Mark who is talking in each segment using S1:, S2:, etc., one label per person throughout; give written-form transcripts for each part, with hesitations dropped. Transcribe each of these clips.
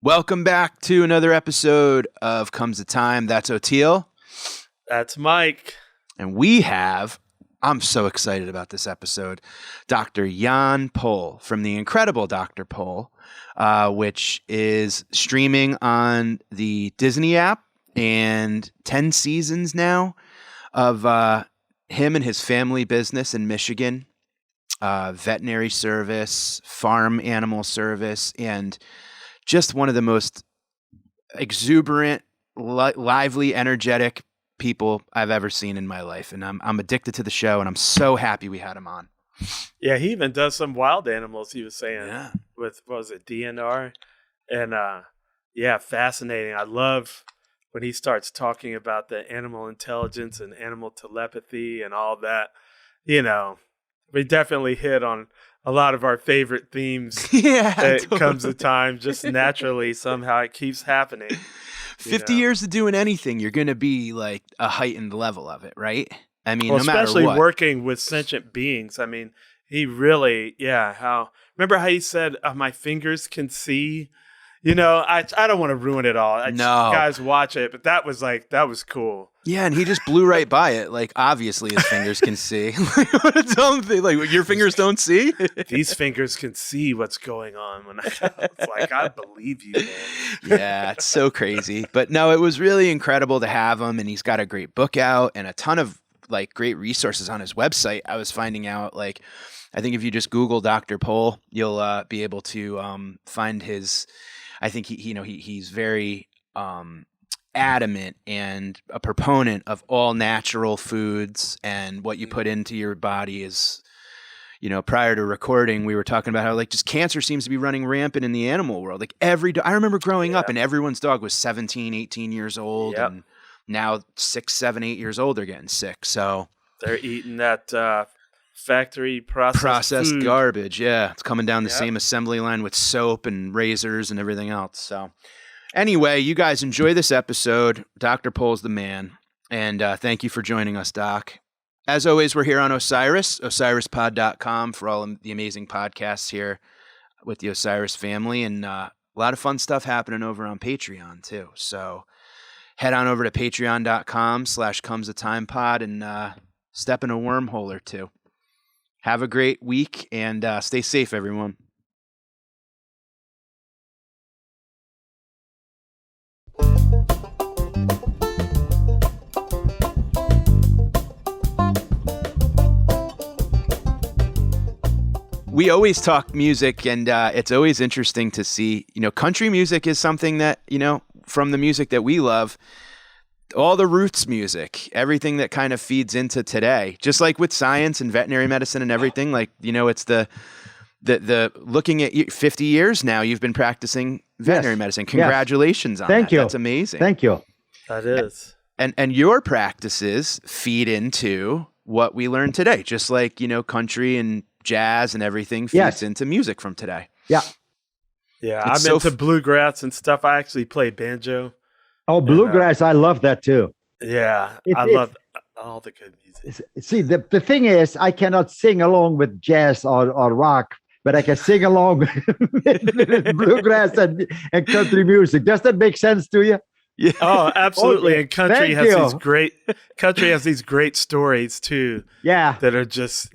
S1: Welcome back to another episode of Comes the Time. That's Oteil.
S2: That's Mike.
S1: And I'm so excited about this episode, Dr. Jan Pol from the incredible Dr. Pol, which is streaming on the Disney app, and 10 seasons now of him and his family business in Michigan, veterinary service, farm animal service, and just one of the most exuberant, lively, energetic people I've ever seen in my life. And I'm addicted to the show, and I'm so happy we had him on.
S2: Yeah, he even does some wild animals, he was saying, with, what was it, DNR? And, fascinating. I love when he starts talking about the animal intelligence and animal telepathy and all that. You know, we definitely hit on a lot of our favorite themes. It comes to time just naturally. Somehow it keeps happening.
S1: 50 years of doing anything, you're going to be like a heightened level of it, right? I mean,
S2: well,
S1: no matter
S2: especially
S1: what.
S2: working with sentient beings. I mean, he really, remember how he said, my fingers can see? You know, I don't want to ruin it all. Guys, watch it. But that was cool.
S1: Yeah, and he just blew right by it. Like, obviously his fingers can see. What a dumb thing. Like, your fingers don't see?
S2: These fingers can see what's going on. When it's like, I believe you, man.
S1: Yeah, it's so crazy. But no, it was really incredible to have him. And he's got a great book out and a ton of like great resources on his website. I was finding out, like, I think if you just Google Dr. Pol, you'll be able to find his. I think he's very adamant and a proponent of all natural foods, and what you put into your body is, prior to recording, we were talking about how like just cancer seems to be running rampant in the animal world. Like I remember growing up and everyone's dog was 17, 18 years old, and now 6, 7, 8 years old, they're getting sick. So
S2: they're eating that factory processed food.
S1: Garbage. Yeah, it's coming down the same assembly line with soap and razors and everything else. So anyway, you guys enjoy this episode. Dr. Pol's the man, and thank you for joining us, Doc. As always, we're here on OsirisPod.com for all the amazing podcasts here with the Osiris family, and a lot of fun stuff happening over on Patreon too. So head on over to patreon.com/comesthetimepod and step in a wormhole or two. Have a great week, and stay safe, everyone. We always talk music, and it's always interesting to see, country music is something that, from the music that we love, all the roots music, everything that kind of feeds into today, just like with science and veterinary medicine and everything, like, it's the looking at you, 50 years now, you've been practicing veterinary medicine. Congratulations on that.
S3: Thank you.
S1: That's amazing.
S3: Thank you.
S2: That is.
S1: And your practices feed into what we learn today, just like, country and jazz and everything feeds into music from today.
S3: Yeah.
S2: Yeah. I'm into bluegrass and stuff. I actually play banjo.
S3: Oh, bluegrass. I love that too.
S2: Yeah. I love all the good music.
S3: See, the thing is, I cannot sing along with jazz or rock, but I can sing along with bluegrass and country music. Does that make sense to you?
S1: Yeah.
S2: Oh, absolutely.
S3: Okay.
S2: And country has these great stories too.
S3: Yeah.
S2: That are just,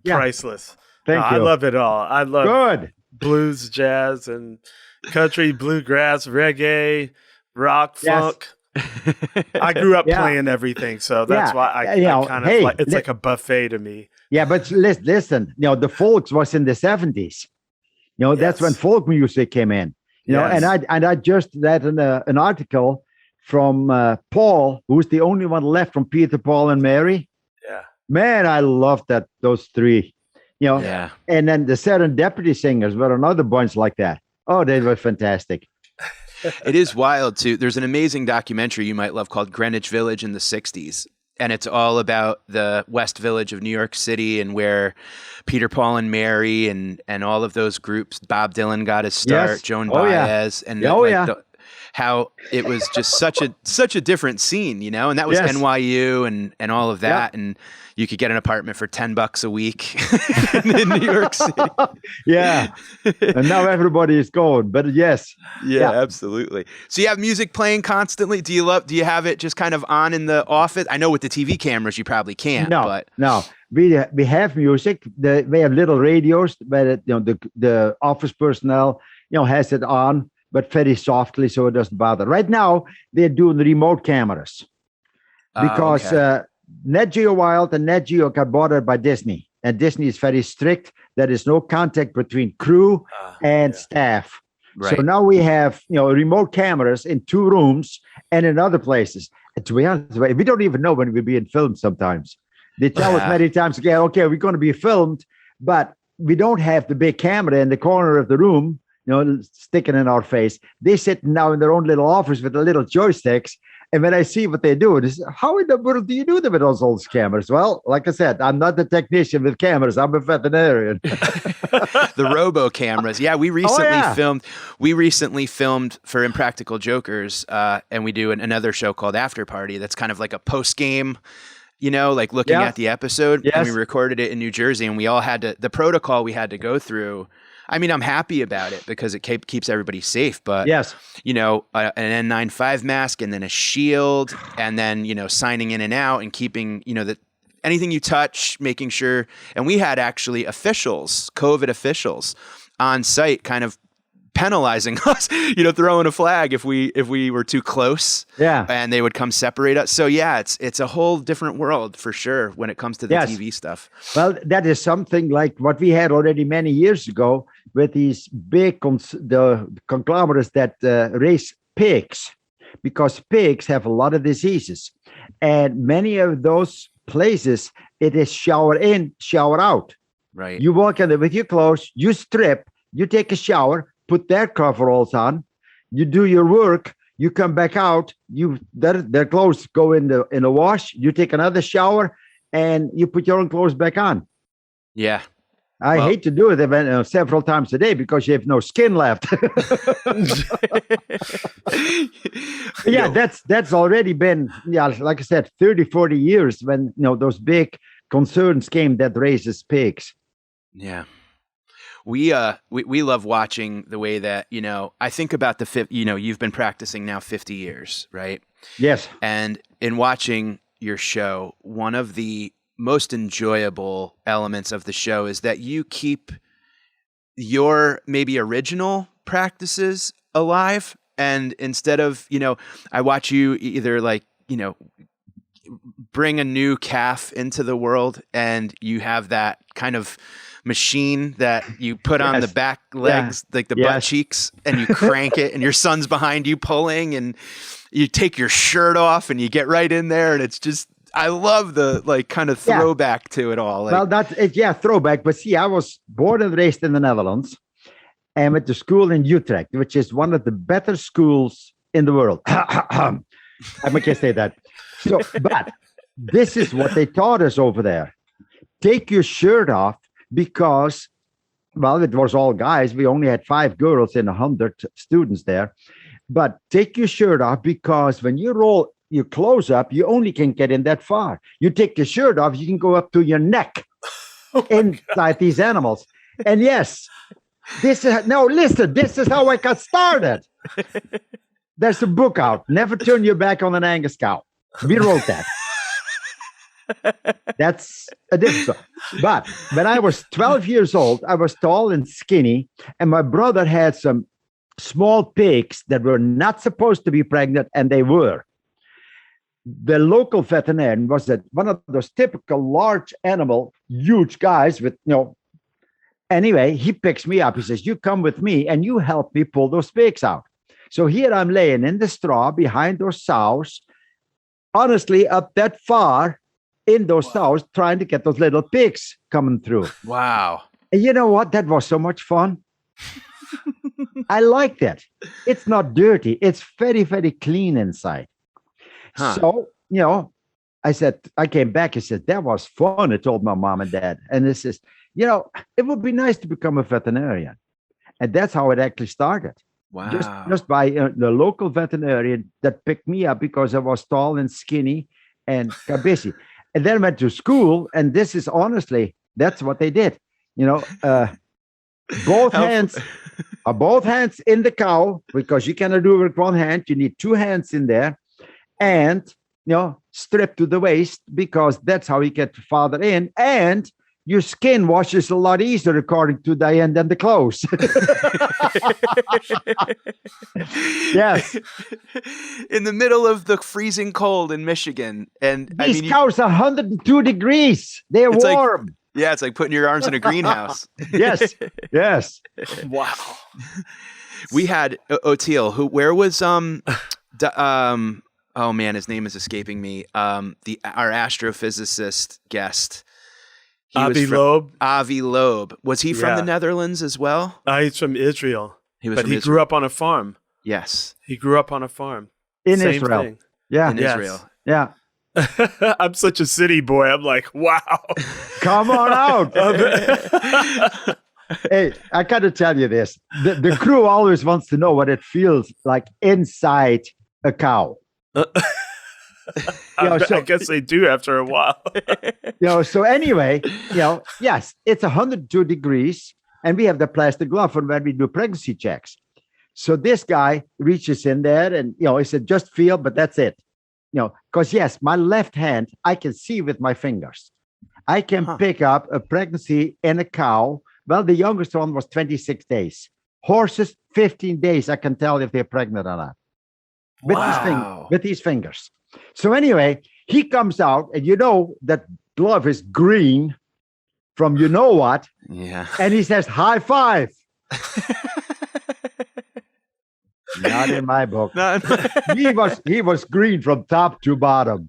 S2: priceless.
S3: Thank you.
S2: I love it all. I love
S3: Good.
S2: blues, jazz, and country, bluegrass, reggae, rock, funk. I grew up playing everything, so that's why I kind of like it's like a buffet to me.
S3: Yeah, but listen, the folks was in the 70s. That's when folk music came in. And I just read an article from Paul, who's the only one left from Peter, Paul, and Mary.
S2: Yeah,
S3: man, I love those three. And then the Serendipity Singers were another bunch like that. Oh, they were fantastic.
S1: It is wild too. There's an amazing documentary you might love called Greenwich Village in the 60s. And it's all about the West Village of New York City and where Peter, Paul, and Mary and all of those groups. Bob Dylan got his start, Joan Baez. And how it was just such a different scene, you know, and that was NYU and all of that. And you could get an apartment for $10 a week in New York City.
S3: Yeah. And now everybody is going, but yes.
S1: Yeah, absolutely. So you have music playing constantly. Do you have it just kind of on in the office? I know with the TV cameras, you probably can't,
S3: No. We have music. We have little radios, but the office personnel, has it on, but very softly, so it doesn't bother. Right now, they're doing remote cameras because Net Geo Wild and Net Geo got bought by Disney, and Disney is very strict. There is no contact between crew and staff. Right. So now we have remote cameras in 2 rooms and in other places. And to be honest, we don't even know when we're being filmed sometimes. They tell us many times, okay, we're going to be filmed, but we don't have the big camera in the corner of the room, sticking in our face. They sit now in their own little office with the little joysticks. And when I see what they do, they say, how in the world do you do them with those cameras? Well, like I said, I'm not a technician with cameras. I'm a veterinarian.
S1: The robo cameras. Yeah, we recently filmed for Impractical Jokers, and we do another show called After Party. That's kind of like a post game, like looking at the episode. Yes. And we recorded it in New Jersey, and we all had the protocol we had to go through. I mean, I'm happy about it because it keeps everybody safe, but an N95 mask and then a shield and then, signing in and out and keeping, anything you touch, making sure. And we had actually COVID officials on site kind of penalizing us, throwing a flag if we were too close. Yeah. And they would come separate us. So it's a whole different world for sure when it comes to the TV stuff.
S3: Well, that is something like what we had already many years ago with these big the conglomerates that raise pigs, because pigs have a lot of diseases. And many of those places, it is shower in, shower out.
S1: Right.
S3: You walk in there with your clothes, you strip, you take a shower, put their coveralls on, you do your work, you come back out, their clothes go in the wash, you take another shower, and you put your own clothes back on.
S1: Yeah.
S3: I hate to do it several times a day because you have no skin left. That's already been, like I said, 30, 40 years when, those big concerns came that raises pigs.
S1: Yeah. We love watching the way that, I think about you've been practicing now 50 years, right?
S3: Yes.
S1: And in watching your show, one of the most enjoyable elements of the show is that you keep your maybe original practices alive. And instead of, I watch you either bring a new calf into the world and you have that kind of machine that you put on the back legs, like the butt cheeks, and you crank it and your son's behind you pulling and you take your shirt off and you get right in there. And it's just, I love the kind of throwback to it all.
S3: Well, that's it. Throwback. But see, I was born and raised in the Netherlands and went to school in Utrecht, which is one of the better schools in the world. I can't say that. So, but this is what they taught us over there. Take your shirt off because, it was all guys. We only had 5 girls and 100 students there. But take your shirt off because when you roll your clothes up, you only can get in that far. You take your shirt off, you can go up to your neck inside these animals. And yes, this is how I got started. There's a book out, Never Turn Your Back on an Angus Cow. We wrote that. That's a different. But when I was 12 years old, I was tall and skinny, and my brother had some small pigs that were not supposed to be pregnant, and they were. The local veterinarian was one of those typical large animal, huge guys with, Anyway, he picks me up. He says, you come with me and you help me pull those pigs out. So here I'm laying in the straw behind those sows, honestly, up that far in those sows, trying to get those little pigs coming through.
S1: Wow.
S3: And you know what? That was so much fun. I liked it. It's not dirty. It's very, very clean inside. Huh. So, I came back and said, that was fun. I told my mom and dad. And this is, it would be nice to become a veterinarian. And that's how it actually started.
S1: Wow.
S3: Just by the local veterinarian that picked me up because I was tall and skinny and busy. And then went to school, and this is honestly, that's what they did. Both hands both hands in the cow, because you cannot do it with one hand. You need two hands in there, and strip to the waist, because that's how you get farther in. And your skin washes a lot easier, according to Diane, than the clothes. Yes.
S1: In the middle of the freezing cold in Michigan. And
S3: these cows are 102 degrees. They're warm.
S1: It's like putting your arms in a greenhouse.
S3: Yes. Yes.
S2: Wow.
S1: We had Oteil, where was oh man, his name is escaping me. Our astrophysicist guest.
S2: Avi Loeb.
S1: Avi Loeb. Was he from the Netherlands as well?
S2: He's from Israel. He grew up on a farm.
S1: Yes.
S2: He grew up on a farm.
S3: In Israel.
S2: Thing.
S3: Yeah.
S1: In Israel.
S3: Yeah.
S2: I'm such a city boy. I'm like, wow.
S3: Come on out. Hey, I got to tell you this. The crew always wants to know what it feels like inside a cow.
S2: I guess they do after a while.
S3: So anyway, yes, it's 102 degrees, and we have the plastic glove for when we do pregnancy checks. So this guy reaches in there, and he said, just feel, but that's it. Because yes, my left hand, I can see with my fingers. I can pick up a pregnancy in a cow. Well, the youngest one was 26 days. Horses, 15 days, I can tell if they're pregnant or not. With these fingers. So anyway, he comes out, and that glove is green from what.
S1: Yeah.
S3: And he says, high five. Not in my book. He was green from top to bottom.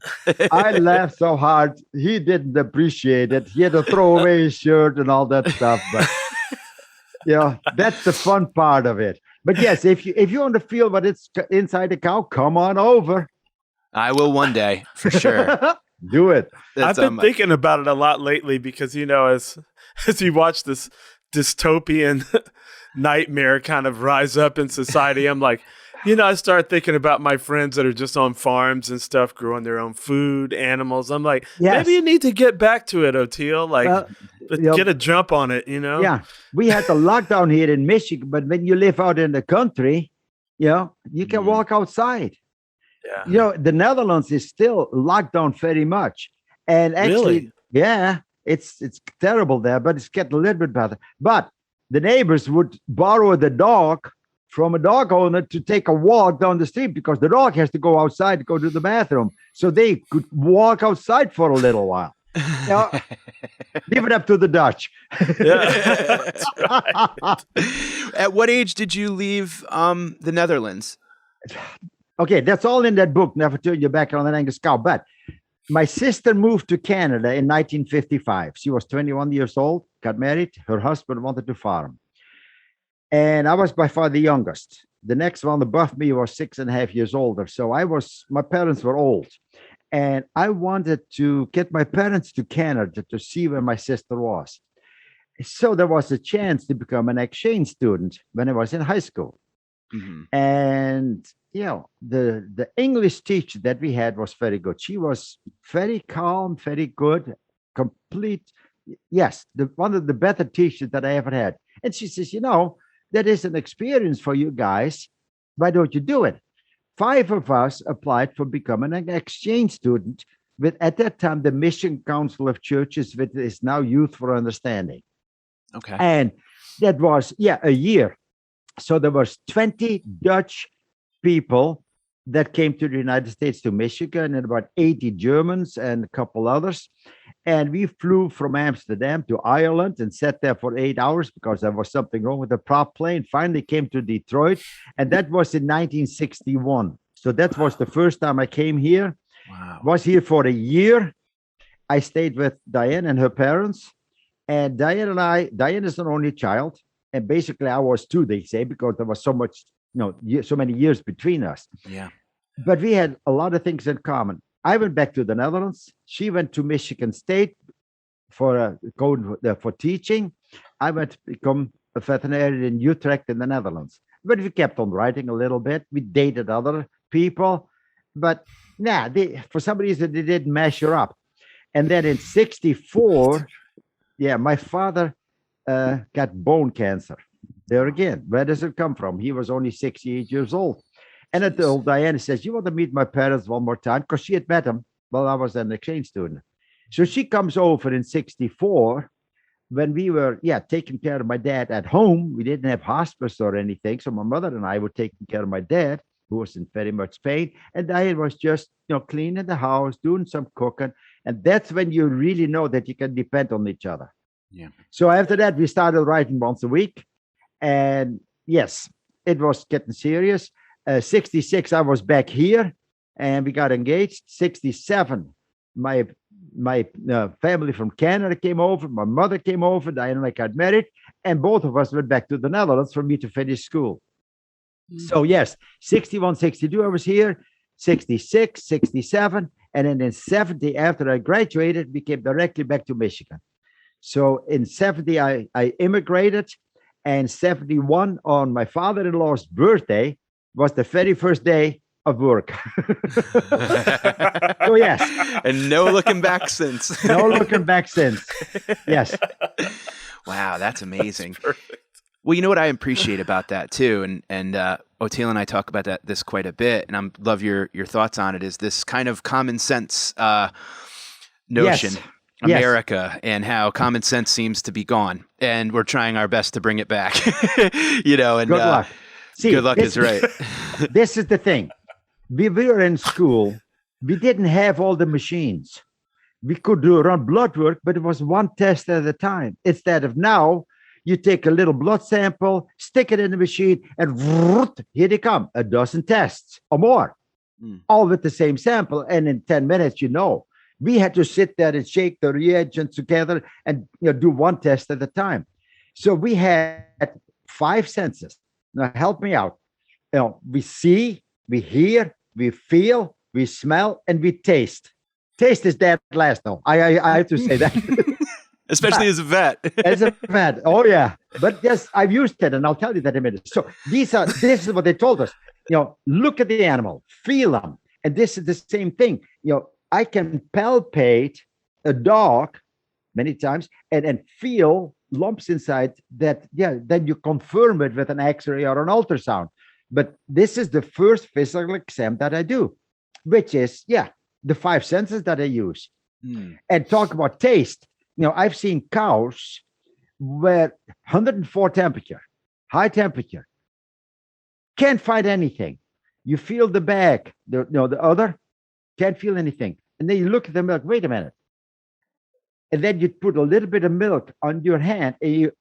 S3: I laughed so hard. He didn't appreciate it. He had to throw away his shirt and all that stuff. But that's the fun part of it. But yes, if you want to feel what it's inside a cow, come on over.
S1: I will one day, for sure.
S3: Do it.
S2: I've been thinking about it a lot lately, because as you watch this dystopian nightmare kind of rise up in society, I'm like, I start thinking about my friends that are just on farms and stuff, growing their own food, animals. I'm like, maybe you need to get back to it, Oteil. Get a jump on it,
S3: Yeah, we had the lockdown here in Michigan, but when you live out in the country, you can walk outside. Yeah. The Netherlands is still locked down very much. And actually, it's terrible there, but it's getting a little bit better. But the neighbors would borrow the dog from a dog owner to take a walk down the street, because the dog has to go outside to go to the bathroom. So they could walk outside for a little while. Leave it up to the Dutch.
S2: That's right.
S1: At what age did you leave the Netherlands?
S3: Okay, that's all in that book, Never Turn Your Back on an Angus Cow. But my sister moved to Canada in 1955. She was 21 years old, got married. Her husband wanted to farm. And I was by far the youngest. The next one above me was 6.5 years older. So my parents were old. And I wanted to get my parents to Canada to see where my sister was. So there was a chance to become an exchange student when I was in high school. Mm-hmm. And the English teacher that we had was very good. She was very calm, very good, complete. Yes, one of the better teachers that I ever had. And she says, that is an experience for you guys. Why don't you do it? 5 of us applied for becoming an exchange student with, at that time, the Mission Council of Churches, which is now Youth for Understanding.
S1: Okay.
S3: And that was, a year. So there was 20 Dutch people that came to the United States, to Michigan, and about 80 Germans and a couple others. And we flew from Amsterdam to Ireland and sat there for 8 hours because there was something wrong with the prop plane. Finally came to Detroit, and that was in 1961. So that was the first time I came here.
S1: Wow.
S3: Was here for a year. I stayed with Diane and her parents. And Diane is an only child. And basically I was too, they say, because there was so much, so many years between us.
S1: Yeah.
S3: But we had a lot of things in common. I went back to the Netherlands. She went to Michigan State for teaching. I went to become a veterinarian in Utrecht in the Netherlands. But we kept on writing a little bit. We dated other people, but for some reason they didn't measure up. And then in '64, my father got bone cancer. There again, where does it come from? He was only 68 years old. And I told Diana, says, you want to meet my parents one more time? Because she had met them while I was an exchange student. So she comes over in '64 when we were, taking care of my dad at home. We didn't have hospice or anything. So my mother and I were taking care of my dad, who was in very much pain. And Diane was just, cleaning the house, doing some cooking. And that's when you really know that you can depend on each other.
S1: Yeah.
S3: So after that, we started writing once a week. And yes, it was getting serious. '66, I was back here and we got engaged. '67, my family from Canada came over. My mother came over. Diane and I got married. And both of us went back to the Netherlands for me to finish school. So yes, '61, '62, I was here. '66, '67. And then in '70, after I graduated, we came directly back to Michigan. So in '70, I immigrated. And '71, on my father-in-law's birthday, was the very first day of work. So yes.
S1: And no looking back since.
S3: No looking back since. Yes.
S1: Wow, that's amazing.
S2: That's perfect.
S1: Well, you know what I appreciate about that too, and Oteil and I talk about this quite a bit, and I love your thoughts on it, is this kind of common sense notion.
S3: Yes.
S1: America, and how common sense seems to be gone, and we're trying our best to bring it back. And good
S3: luck. See,
S1: good luck is right.
S3: This is the thing. We were in school. We didn't have all the machines. We could run blood work, but it was one test at a time. Instead of now, you take a little blood sample, stick it in the machine, and here they come, a dozen tests or more, all with the same sample. And in 10 minutes, we had to sit there and shake the reagents together and do one test at a time. So we had 5 senses. Now help me out. We see, we hear, we feel, we smell, and we taste. Taste is that last though. I have to say that.
S1: Especially as a vet.
S3: As a vet. Oh yeah. But yes, I've used it, and I'll tell you that in a minute. So this is what they told us. Look at the animal, feel them. And this is the same thing. I can palpate a dog many times and feel lumps inside that, then you confirm it with an X-ray or an ultrasound. But this is the first physical exam that I do, which is, the 5 senses that I use. And talk about taste. I've seen cows where 104 temperature, high temperature, can't find anything. You feel the back, the other, can't feel anything. And then you look at the milk, wait a minute. And then you put a little bit of milk on your hand and you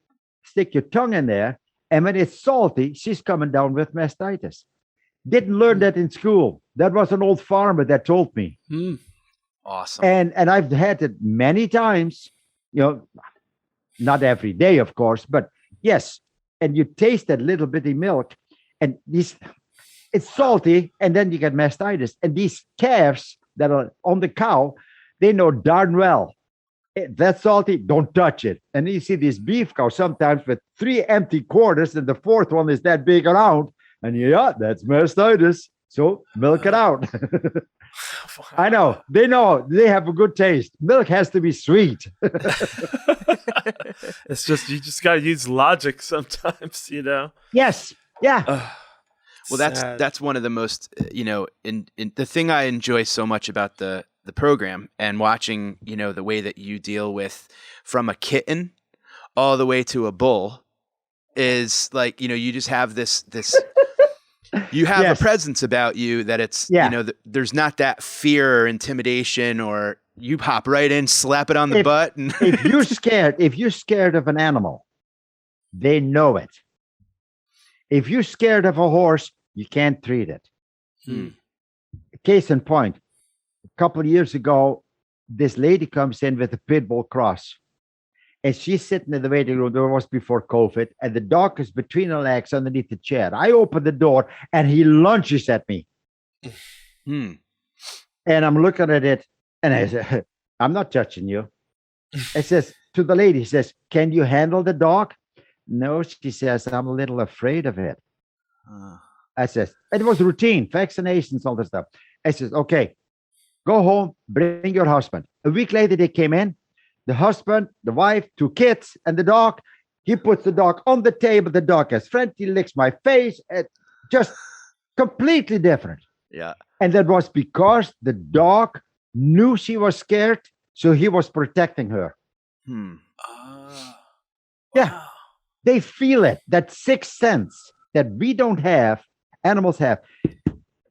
S3: stick your tongue in there. And when it's salty, she's coming down with mastitis. Didn't learn that in school. That was an old farmer that told me.
S1: Awesome.
S3: And I've had it many times, not every day, of course, but yes. And you taste that little bitty milk and it's salty, and then you get mastitis. And these calves that are on the cow, they know darn well, that's salty, don't touch it. And you see these beef cows sometimes with 3 empty quarters, and the 4th one is that big around. And that's mastitis. So milk it out. I know. They have a good taste. Milk has to be sweet.
S2: It's just, you just got to use logic sometimes,
S3: Yes. Yeah.
S1: Well, that's one of the most, in the thing I enjoy so much about the program and watching, the way that you deal with from a kitten all the way to a bull is like, you just have this, you have a presence about you that it's, there's not that fear or intimidation, or you hop right in, slap it on the butt. And
S3: if you're scared of an animal, they know it. If you're scared of a horse, you can't treat it. Case in point, a couple of years ago, this lady comes in with a pit bull cross, and she's sitting in the waiting room. That was before COVID, and the dog is between her legs underneath the chair. I open the door, and he lunges at me. And I'm looking at it, and I said, I'm not touching you. I says to the lady, he says, can you handle the dog? No, she says, I'm a little afraid of it. I says, it was routine, vaccinations, all this stuff. I says, okay, go home, bring your husband. A week later, they came in, the husband, the wife, 2 kids, and the dog. He puts the dog on the table. The dog has friend. He licks my face. Just completely different.
S1: Yeah.
S3: And that was because the dog knew she was scared, so he was protecting her. Yeah. They feel it, that sixth sense that we don't have, animals have.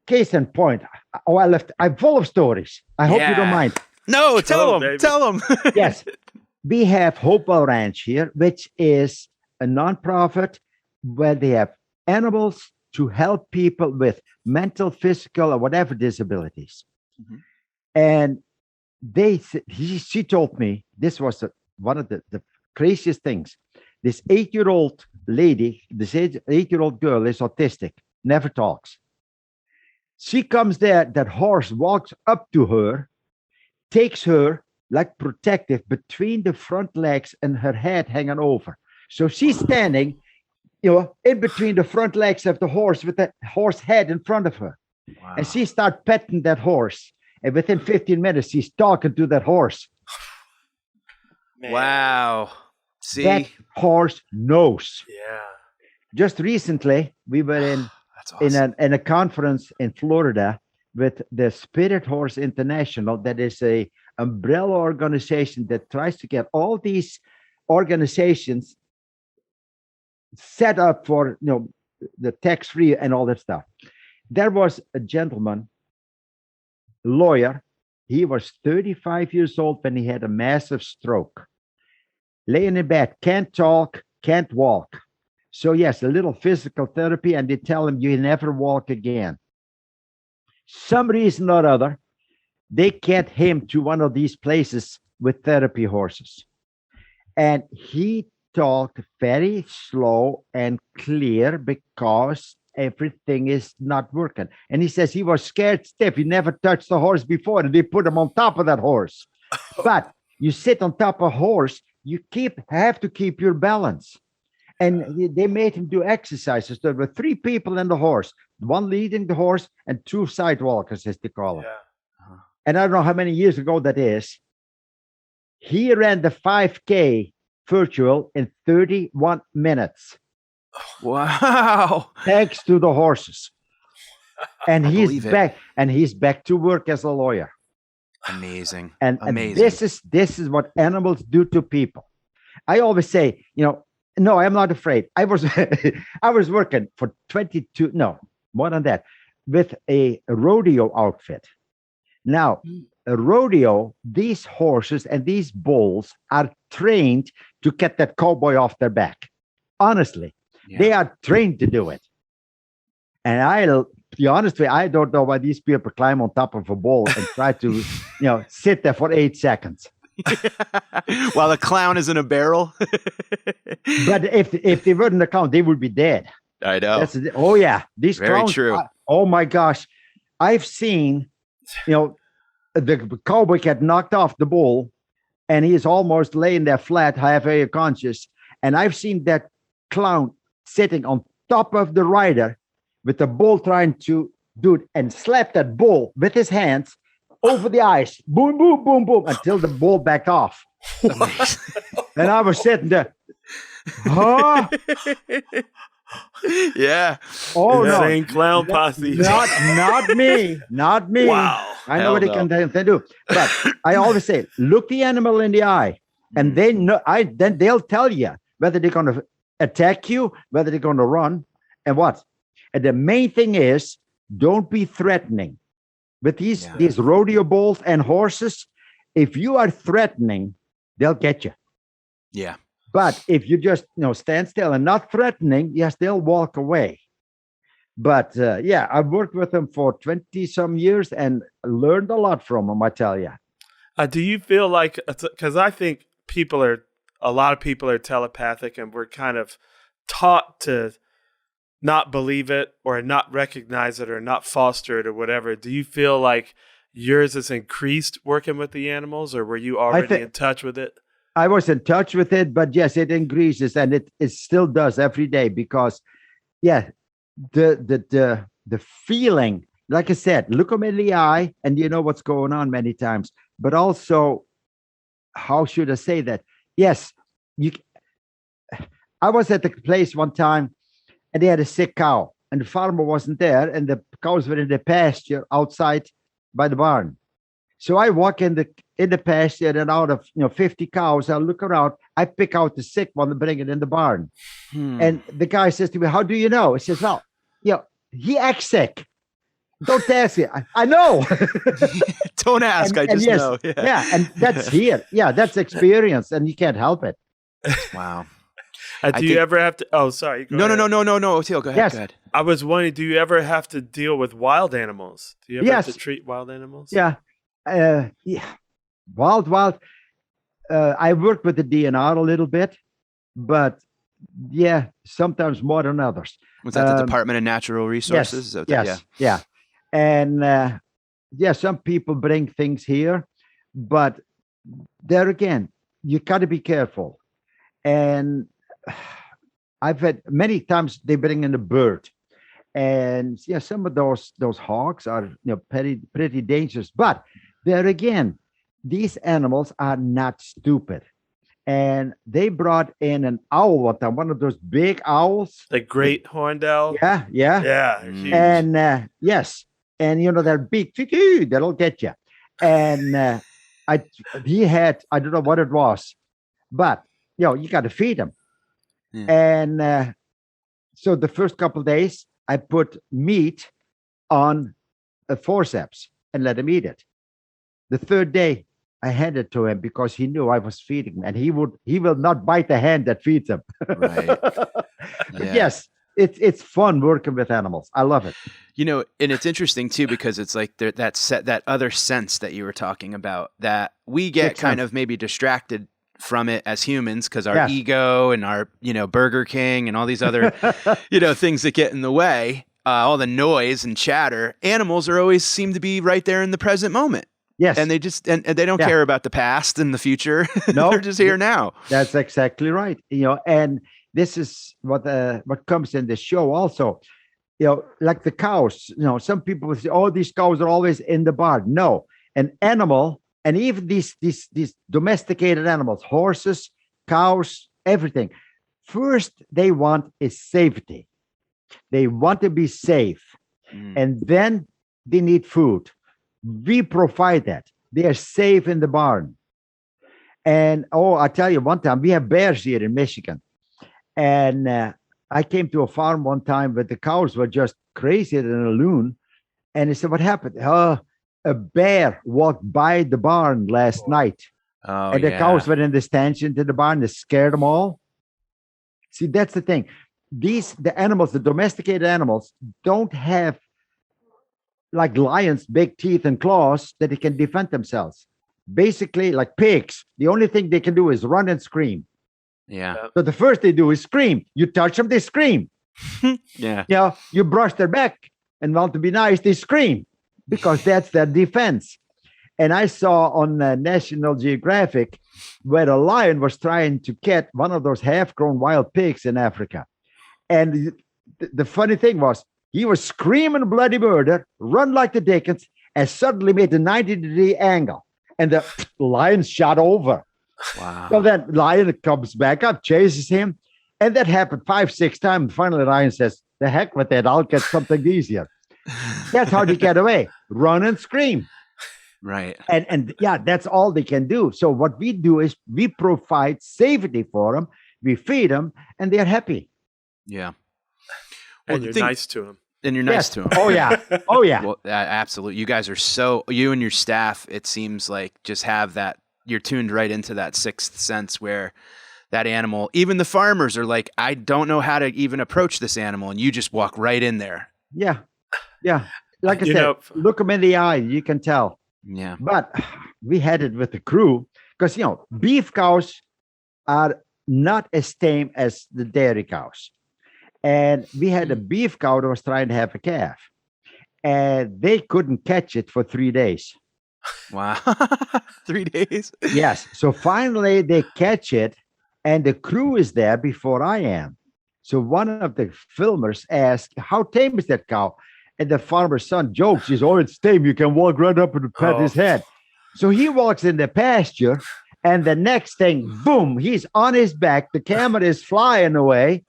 S3: Case in point. Oh, I'm full of stories. I hope you don't mind.
S1: No, tell them. Tell them.
S3: Yes. We have Hopewell Ranch here, which is a nonprofit where they have animals to help people with mental, physical, or whatever disabilities. And she told me this was one of the craziest things. This 8-year-old lady, this 8-year-old girl is autistic, never talks. She comes there, that horse walks up to her, takes her like protective between the front legs and her head hanging over. So she's standing, in between the front legs of the horse with the horse head in front of her. Wow. And she starts petting that horse. And within 15 minutes, she's talking to that horse.
S1: Man. Wow. See?
S3: That horse knows.
S2: Yeah.
S3: Just recently, we were in a conference in Florida with the Spirit Horse International. That is a umbrella organization that tries to get all these organizations set up for the tax-free and all that stuff. There was a gentleman, lawyer. He was 35 years old when he had a massive stroke. Laying in bed, can't talk, can't walk. So yes, a little physical therapy, and they tell him you never walk again. Some reason or other, they get him to one of these places with therapy horses. And he talked very slow and clear because everything is not working. And he says he was scared stiff. He never touched the horse before, and they put him on top of that horse. But you sit on top of a horse, you have to keep your balance. And they made him do exercises. There were 3 people in the horse, one leading the horse and 2 sidewalkers, as they call it. And I don't know how many years ago that is. He ran the 5K virtual in 31 minutes.
S1: Wow.
S3: Thanks to the horses. And he's back to work as a lawyer.
S1: Amazing.
S3: And
S1: Amazing.
S3: this is what animals do to people. I always say, no, I'm not afraid. I was working for more than that, with a rodeo outfit. Now, a rodeo, these horses and these bulls are trained to get that cowboy off their back. Honestly, they are trained to do it. And I'll be honest with you, I don't know why these people climb on top of a bull and try to, sit there for 8 seconds.
S1: While the clown is in a barrel.
S3: But if they weren't a clown, they would be dead.
S1: I know.
S3: These
S1: very
S3: clowns.
S1: True.
S3: Oh my gosh, I've seen, the cowboy get knocked off the bull, and he's almost laying there flat, half conscious. And I've seen that clown sitting on top of the rider with the bull trying to do it, and slap that bull with his hands over the eyes, boom, boom, boom, boom, until the bull backed off. And I was sitting there, huh?
S1: Yeah.
S3: Oh
S2: no,
S3: insane
S2: clown posse.
S3: Not me.
S2: Wow.
S3: I know what they do, but I always say, look the animal in the eye, and they know. Then they'll tell you whether they're going to attack you, whether they're going to run, and what. And the main thing is, don't be threatening. With these rodeo bulls and horses, if you are threatening, they'll get you.
S1: Yeah.
S3: But if you just stand still and not threatening, yes, they'll walk away. But I've worked with them for 20-some years and learned a lot from them, I tell you.
S2: Do you feel like, because I think a lot of people are telepathic, and we're kind of taught to not believe it or not recognize it or not foster it or whatever. Do you feel like yours has increased working with the animals, or were you already in touch with it?
S3: I was in touch with it, but yes, it increases, and it still does every day because, the feeling, like I said, look them in the eye and you know what's going on many times. But also, how should I say that? Yes, you. I was at the place one time and they had a sick cow and the farmer wasn't there and the cows were in the pasture outside by the barn. So I walk in the pasture and out of 50 cows, I look around, I pick out the sick one and bring it in the barn. And the guy says to me, "How do you know?" He says, "Well, he acts sick. Don't ask it. I know."
S1: Don't ask. I just
S3: yes,
S1: know.
S3: Yeah, and that's here. Yeah, that's experience, and you can't help it.
S1: Wow.
S2: Do you ever have to? Oh, sorry.
S1: No. Teal, go ahead.
S3: Yes.
S1: Go ahead.
S2: I was wondering, do you ever have to deal with wild animals? Do you ever have to treat wild animals?
S3: Yeah. Wild. I worked with the DNR a little bit, but sometimes more than others.
S1: Was that the Department of Natural Resources?
S3: Yes. Yeah. And some people bring things here, but there again, you got to be careful. And I've had many times they bring in a bird, and some of those hawks are pretty dangerous. But there again, these animals are not stupid, and they brought in an owl one of those big owls,
S2: the great horned owl.
S3: Yeah.
S2: Huge.
S3: And yes, and they're big, that'll get you. And he had, I don't know what it was, but you got to feed him. And so the first couple of days, I put meat on a forceps and let him eat it. The third day, I handed it to him because he knew I was feeding him, and he will not bite the hand that feeds him.
S1: Right.
S3: Yes, it's fun working with animals. I love it.
S1: And it's interesting too because it's like that other sense that you were talking about that we get kind of maybe distracted from it as humans because our ego and our Burger King and all these other things that get in the way, all the noise and chatter. Animals always seem to be right there in the present moment.
S3: Yes,
S1: and they just and they don't care about the past and the future.
S3: No,
S1: they're just here now.
S3: That's exactly right. And this is what comes in the show also. Like the cows. Some people will say, "Oh, these cows are always in the barn." No, an animal. And even these domesticated animals, horses, cows, everything. First, they want is safety. They want to be safe. And then they need food. We provide that. They are safe in the barn. And, I tell you, one time, we have bears here in Michigan. And I came to a farm one time where the cows were just crazier than a loon. And I said, "What happened?" A bear walked by the barn last night, and the cows were in the stanchion to the barn. They scared them all. See, that's the thing. The animals, the domesticated animals, don't have like lions, big teeth and claws that they can defend themselves. Basically, like pigs, the only thing they can do is run and scream.
S1: Yeah.
S3: So the first they do is scream. You touch them, they scream.
S1: Yeah.
S3: You brush their back, and want to be nice, they scream. Because that's their defense. And I saw on National Geographic where a lion was trying to catch one of those half-grown wild pigs in Africa. And the funny thing was, he was screaming bloody murder, run like the Dickens, and suddenly made a 90-degree angle. And the lion shot over.
S1: Wow.
S3: So that lion comes back up, chases him. And that happened 5-6 times. Finally, the lion says, "The heck with that, I'll get something easier." That's how they get away. Run and scream.
S1: Right.
S3: And that's all they can do. So what we do is we provide safety for them. We feed them, and they're happy.
S1: Yeah.
S2: And you're nice to them.
S1: And you're nice to them.
S3: Oh, yeah. Oh, yeah.
S1: Well, absolutely. You guys are you and your staff, it seems like just have that, you're tuned right into that sixth sense where that animal, even the farmers are like, "I don't know how to even approach this animal." And you just walk right in there.
S3: Yeah. Yeah. Like I said, look them in the eye. You can tell.
S1: Yeah.
S3: But we had it with the crew because, beef cows are not as tame as the dairy cows. And we had a beef cow that was trying to have a calf. And they couldn't catch it for 3 days.
S1: Wow. 3 days?
S3: Yes. So finally they catch it, and the crew is there before I am. So one of the filmers asked, "How tame is that cow?" And the farmer's son jokes, "He's, oh, it's tame. You can walk right up and pat his head." So he walks in the pasture, and the next thing, boom, he's on his back. The camera is flying away.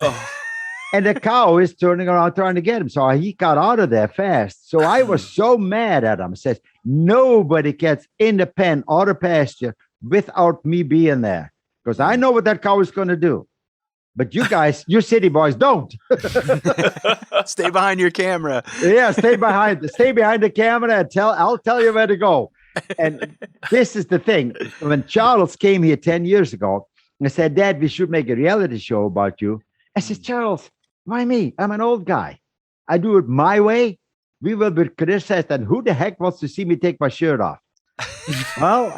S3: And the cow is turning around trying to get him. So he got out of there fast. So I was so mad at him. Says, nobody gets in the pen or the pasture without me being there. Because I know what that cow is going to do. But you guys, you city boys, don't.
S1: Stay behind your camera.
S3: Yeah, stay behind the camera and I'll tell you where to go. And this is the thing. When Charles came here 10 years ago, I said, "Dad, we should make a reality show about you." I said, "Charles, why me? I'm an old guy. I do it my way. We will be criticized. And who the heck wants to see me take my shirt off?" Well,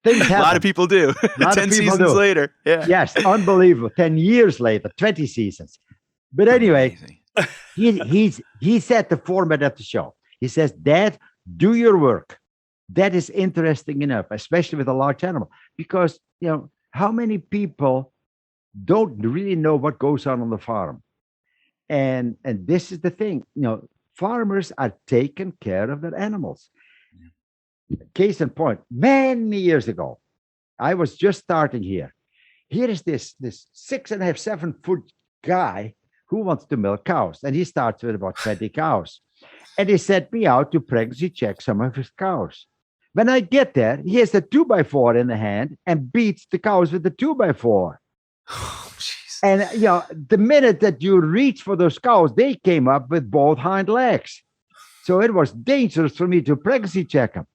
S3: things happen.
S1: A lot of people do. 10 seasons later. Yeah.
S3: Yes, unbelievable. 10 years later, 20 seasons. But anyway, he set the format of the show. He says, "Dad, do your work. That is interesting enough, especially with a large animal." Because, how many people don't really know what goes on the farm? And this is the thing. Farmers are taking care of their animals. Case in point, many years ago, I was just starting here. Here is this 6.5, 7-foot guy who wants to milk cows. And he starts with about 20 cows. And he sent me out to pregnancy check some of his cows. When I get there, he has a 2x4 in the hand and beats the cows with the 2x4.
S1: Oh, jeez.
S3: And the minute that you reach for those cows, they came up with both hind legs. So it was dangerous for me to pregnancy check them.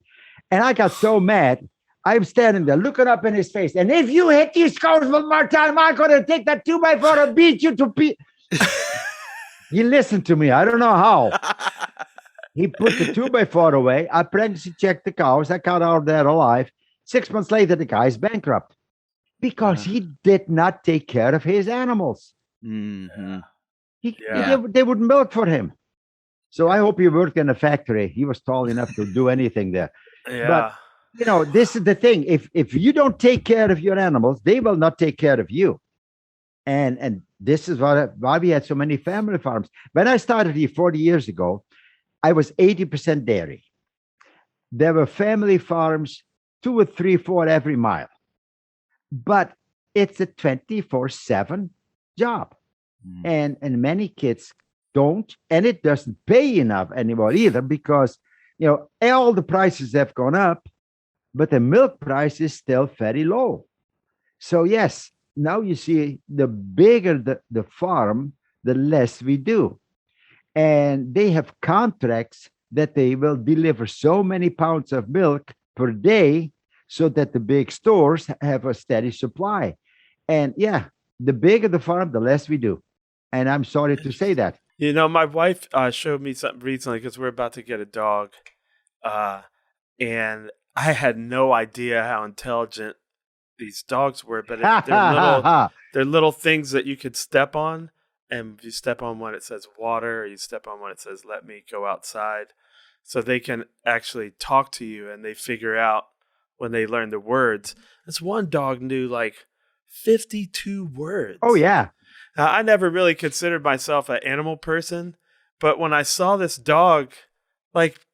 S3: And I got so mad. I'm standing there looking up in his face. "And if you hit these cows one more time, I'm going to take that 2x4 and beat you to pieces." He listened to me. I don't know how. He put the 2x4 away. I pregnancy checked the cows. I got out of there alive. 6 months later, the guy's bankrupt because he did not take care of his animals.
S1: Mm-hmm.
S3: They wouldn't milk for him. So I hope he worked in a factory. He was tall enough to do anything there.
S2: Yeah.
S3: But, this is the thing. If you don't take care of your animals, they will not take care of you. And this is why we had so many family farms. When I started here 40 years ago, I was 80% dairy. There were family farms, 2 or 3, 4 every mile. But it's a 24/7 job. And many kids don't, and it doesn't pay enough anymore either because, all the prices have gone up, but the milk price is still very low. So yes, now you see the bigger the farm, the less we do. And they have contracts that they will deliver so many pounds of milk per day so that the big stores have a steady supply. And the bigger the farm, the less we do. And I'm sorry to say that.
S2: My wife showed me something recently because we're about to get a dog. And I had no idea how intelligent these dogs were, but they're little things that you could step on. And if you step on one, it says water, or you step on one, it says, "Let me go outside." So they can actually talk to you and they figure out when they learn the words. This one dog knew like 52 words.
S3: Oh, yeah.
S2: Now, I never really considered myself an animal person, but when I saw this dog, like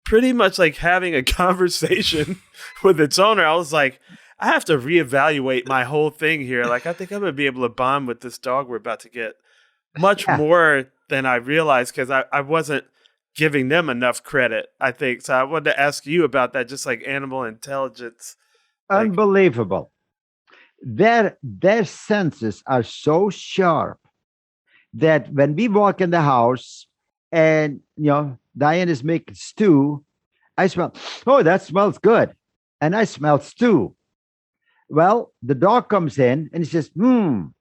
S2: pretty much like having a conversation with its owner, I was like, I have to reevaluate my whole thing here. Like, I think I'm going to be able to bond with this dog we're about to get much more than I realized because I wasn't giving them enough credit, I think. So I wanted to ask you about that, just like animal intelligence.
S3: Unbelievable. Their senses are so sharp that when we walk in the house and, Diane is making stew, I smell, "Oh, that smells good." And I smell stew. Well, the dog comes in and he says, "You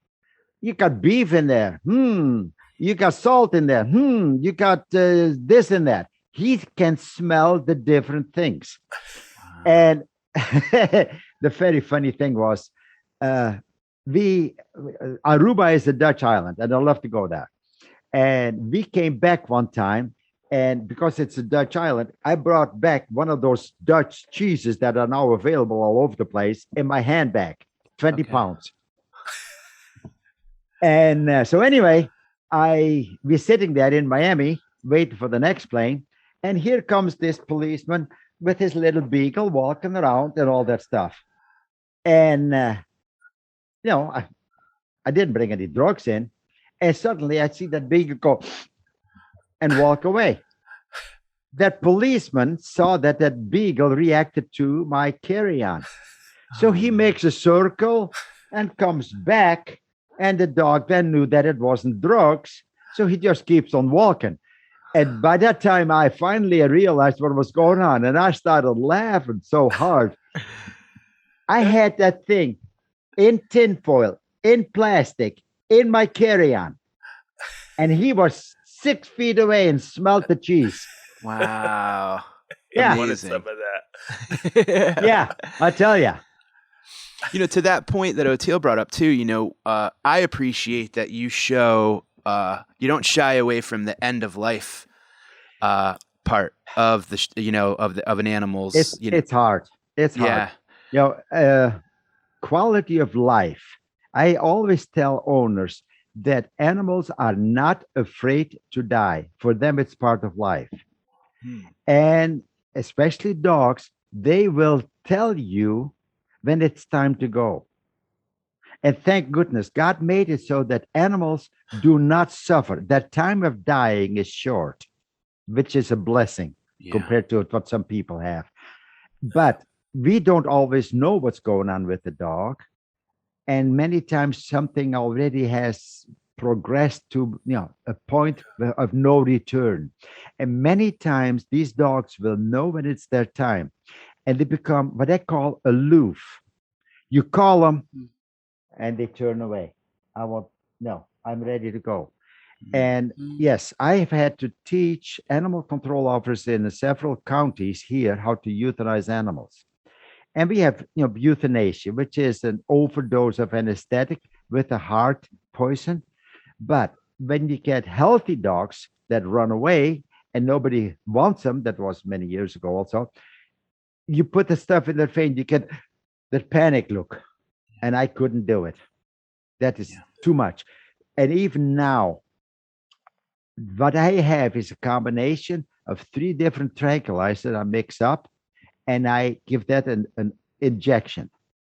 S3: got beef in there. You got salt in there. You got this and that." He can smell the different things. And the very funny thing was, Aruba is a Dutch island, and I love to go there. And we came back one time, and because it's a Dutch island, I brought back one of those Dutch cheeses that are now available all over the place in my handbag, 20 pounds. And so anyway, we're sitting there in Miami waiting for the next plane, and here comes this policeman with his little beagle walking around and all that stuff. And you know, I didn't bring any drugs in, and suddenly I see that beagle go and walk away. That policeman saw that that beagle reacted to my carry-on. So he makes a circle and comes back, and the dog then knew that it wasn't drugs, so he just keeps on walking. And by that time, I finally realized what was going on, and I started laughing so hard. I had that thing in tinfoil, in plastic, in my carry-on, and he was 6 feet away and smelled the cheese.
S1: Wow.
S3: Yeah.
S2: I wanted some of that.
S3: Yeah, I tell you.
S1: You know, to that point that Oteil brought up too, you know, I appreciate that you show, you don't shy away from the end of life part of the, of an animal's.
S3: It's hard. It's hard.
S1: Yeah.
S3: Quality of life. I always tell owners that animals are not afraid to die. For them, it's part of life. And especially dogs, they will tell you when it's time to go. And thank goodness, God made it so that animals do not suffer. That time of dying is short, which is a blessing compared to what some people have. But we don't always know what's going on with the dog. And many times something already has progressed to a point of no return. And many times these dogs will know when it's their time, and they become what I call aloof. You call them and they turn away. I'm ready to go. And yes, I have had to teach animal control officers in several counties here how to euthanize animals. And we have euthanasia, which is an overdose of anesthetic with a heart poison. But when you get healthy dogs that run away and nobody wants them, that was many years ago also, you put the stuff in their face, you get that panic look. And I couldn't do it. That is too much. And even now, what I have is a combination of 3 different tranquilizers I mix up, and I give that an injection.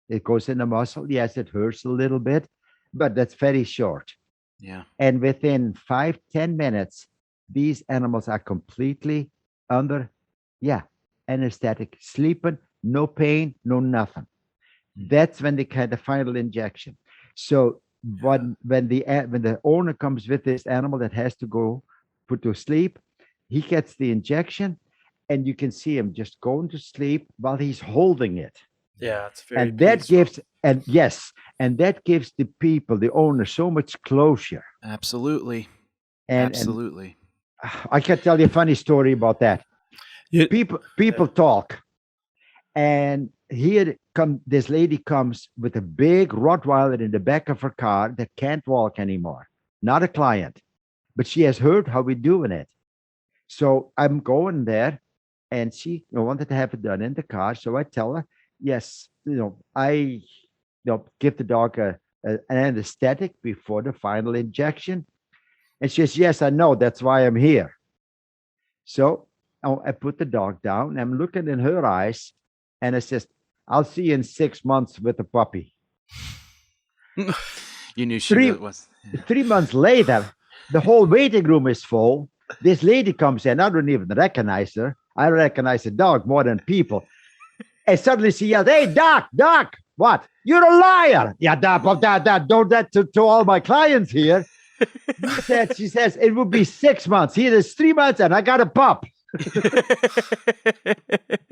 S3: It goes in the muscle. Yes, it hurts a little bit, but that's very short.
S1: Yeah.
S3: And within 5-10 minutes, these animals are completely under, anesthetic, sleeping, no pain, no nothing. That's when they get the final injection. So when the owner comes with this animal that has to go put to sleep, he gets the injection, and you can see him just going to sleep while he's holding it.
S2: Yeah, it's very
S3: and that
S2: peaceful.
S3: that gives the people, the owner, so much closure.
S1: Absolutely.
S3: And
S1: Absolutely.
S3: I can tell you a funny story about that. People talk, and here this lady comes with a big Rottweiler in the back of her car that can't walk anymore. Not a client, but she has heard how we're doing it. So I'm going there, and she wanted to have it done in the car. So I tell her, yes, I give the dog an anesthetic before the final injection. And she says, yes, I know. That's why I'm here. So I put the dog down. I'm looking in her eyes, and I says, I'll see you in 6 months with the puppy.
S1: You knew she was.
S3: 3 months later, the whole waiting room is full. This lady comes in. I don't even recognize her. I recognize the dog more than people. And suddenly she yelled, hey, Doc, what? You're a liar. Yeah, don't that to all my clients here. She says, it would be 6 months. Here is 3 months, and I got a pup.
S1: You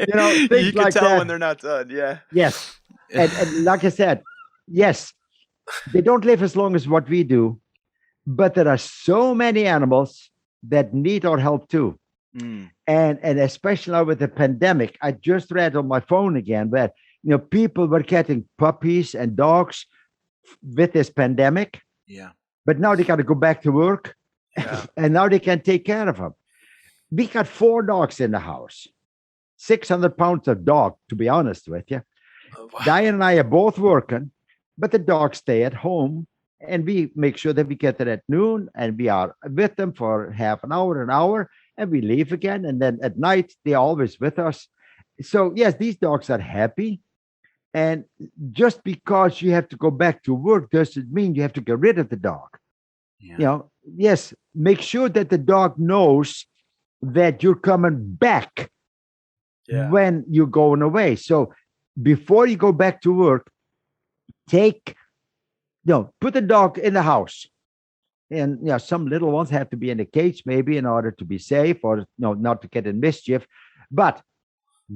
S3: can
S1: like tell when they're not done. Yeah.
S3: Yes. And like I said, yes, they don't live as long as what we do, but there are so many animals that need our help too. And especially now with the pandemic, I just read on my phone again that people were getting puppies and dogs with this pandemic.
S1: Yeah.
S3: But now they got to go back to work, and now they can take care of them. We got 4 dogs in the house, 600 pounds of dog, to be honest with you. Oh, wow. Diane and I are both working, but the dogs stay at home and we make sure that we get there at noon, and we are with them for half an hour, and we leave again. And then at night, they're always with us. So yes, these dogs are happy. And just because you have to go back to work doesn't mean you have to get rid of the dog.
S1: Yeah.
S3: Yes, make sure that the dog knows that you're coming back when you're going away. So before you go back to work, put the dog in the house. And some little ones have to be in a cage maybe in order to be safe, or not to get in mischief. But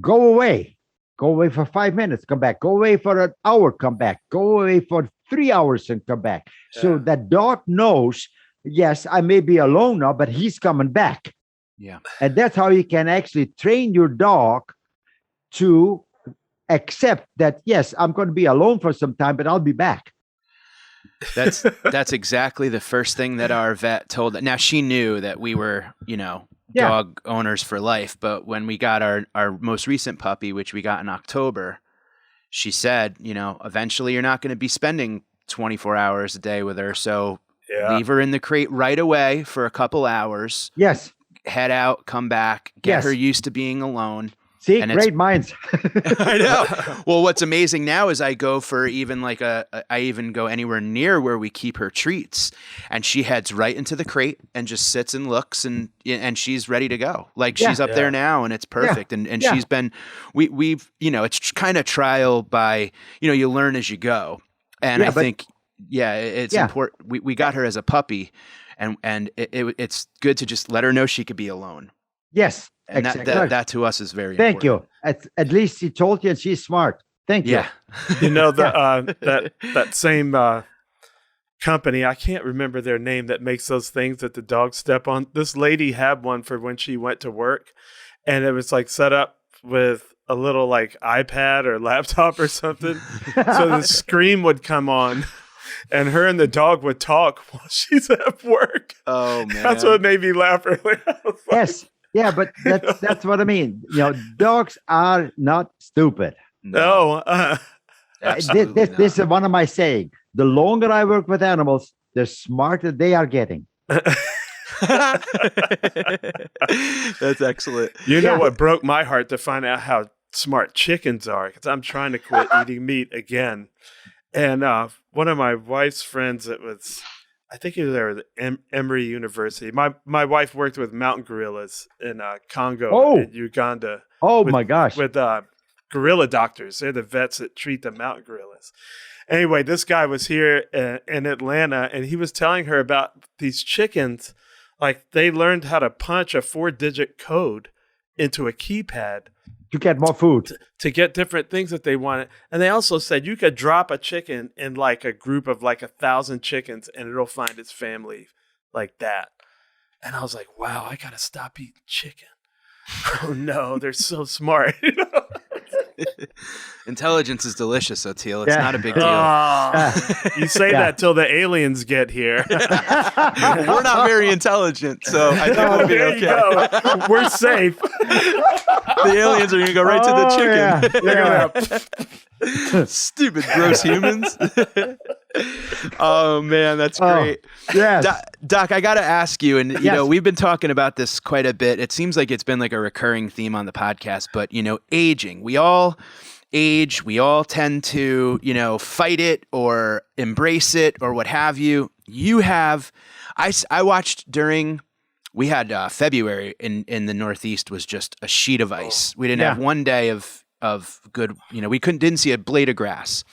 S3: go away. Go away for 5 minutes, come back. Go away for an hour, come back. Go away for 3 hours and come back. Yeah. So that dog knows, yes, I may be alone now, but he's coming back.
S1: Yeah.
S3: And that's how you can actually train your dog to accept that, yes, I'm going to be alone for some time, but I'll be back.
S1: That's exactly the first thing that our vet told. Now, she knew that we were, dog owners for life. But when we got our most recent puppy, which we got in October, she said, eventually you're not going to be spending 24 hours a day with her. So leave her in the crate right away for a couple hours.
S3: Yes.
S1: Head out, come back, get her used to being alone.
S3: See, great minds.
S1: I know. Well, what's amazing now is I go for even I even go anywhere near where we keep her treats, and she heads right into the crate and just sits and looks, and she's ready to go. Like she's up there now, and it's perfect. And she's been, we've it's kind of trial by, you learn as you go. And I think, it's important. We got her as a puppy, and it's good to just let her know she could be alone.
S3: Yes.
S1: And
S3: exactly.
S1: that to us is very
S3: Thank
S1: important.
S3: you. At least she told you, and she's smart. Thank you.
S2: Yeah. That same company, I can't remember their name, that makes those things that the dogs step on. This lady had one for when she went to work, and it was set up with a little iPad or laptop or something. So the screen would come on, and her and the dog would talk while she's at work.
S1: Oh man,
S2: that's what made me laugh earlier.
S3: Yes. Yeah, but that's what I mean. Dogs are not stupid.
S2: No.
S3: This is one of my saying. The longer I work with animals, the smarter they are getting.
S1: That's excellent.
S2: You know what broke my heart? To find out how smart chickens are, because I'm trying to quit eating meat again. And one of my wife's friends, I think he was there at Emory University. My wife worked with mountain gorillas in Congo and Uganda.
S3: Oh, my gosh.
S2: With gorilla doctors. They're the vets that treat the mountain gorillas. Anyway, this guy was here in Atlanta, and he was telling her about these chickens. They learned how to punch a 4-digit code into a keypad
S3: to get more food,
S2: to get different things that they wanted. And they also said you could drop a chicken in a group of 1,000 chickens, and it'll find its family like that. And I was like, wow, I got to stop eating chicken. Oh no, they're so smart.
S1: Intelligence is delicious, Oteil. It's not a big deal.
S2: You say that till the aliens get here.
S1: We're not very intelligent, so I think we'll be okay.
S2: You go. We're safe.
S1: The aliens are going to go right to the chicken.
S2: They're gonna
S1: Stupid, gross humans. Oh man, that's great.
S3: Yes.
S1: Doc, I got to ask you, and we've been talking about this quite a bit. It seems like it's been a recurring theme on the podcast, but aging. We all age, we all tend to, fight it or embrace it or what have you. You have, I watched we had February in the Northeast was just a sheet of ice. We didn't have one day of good, we didn't see a blade of grass.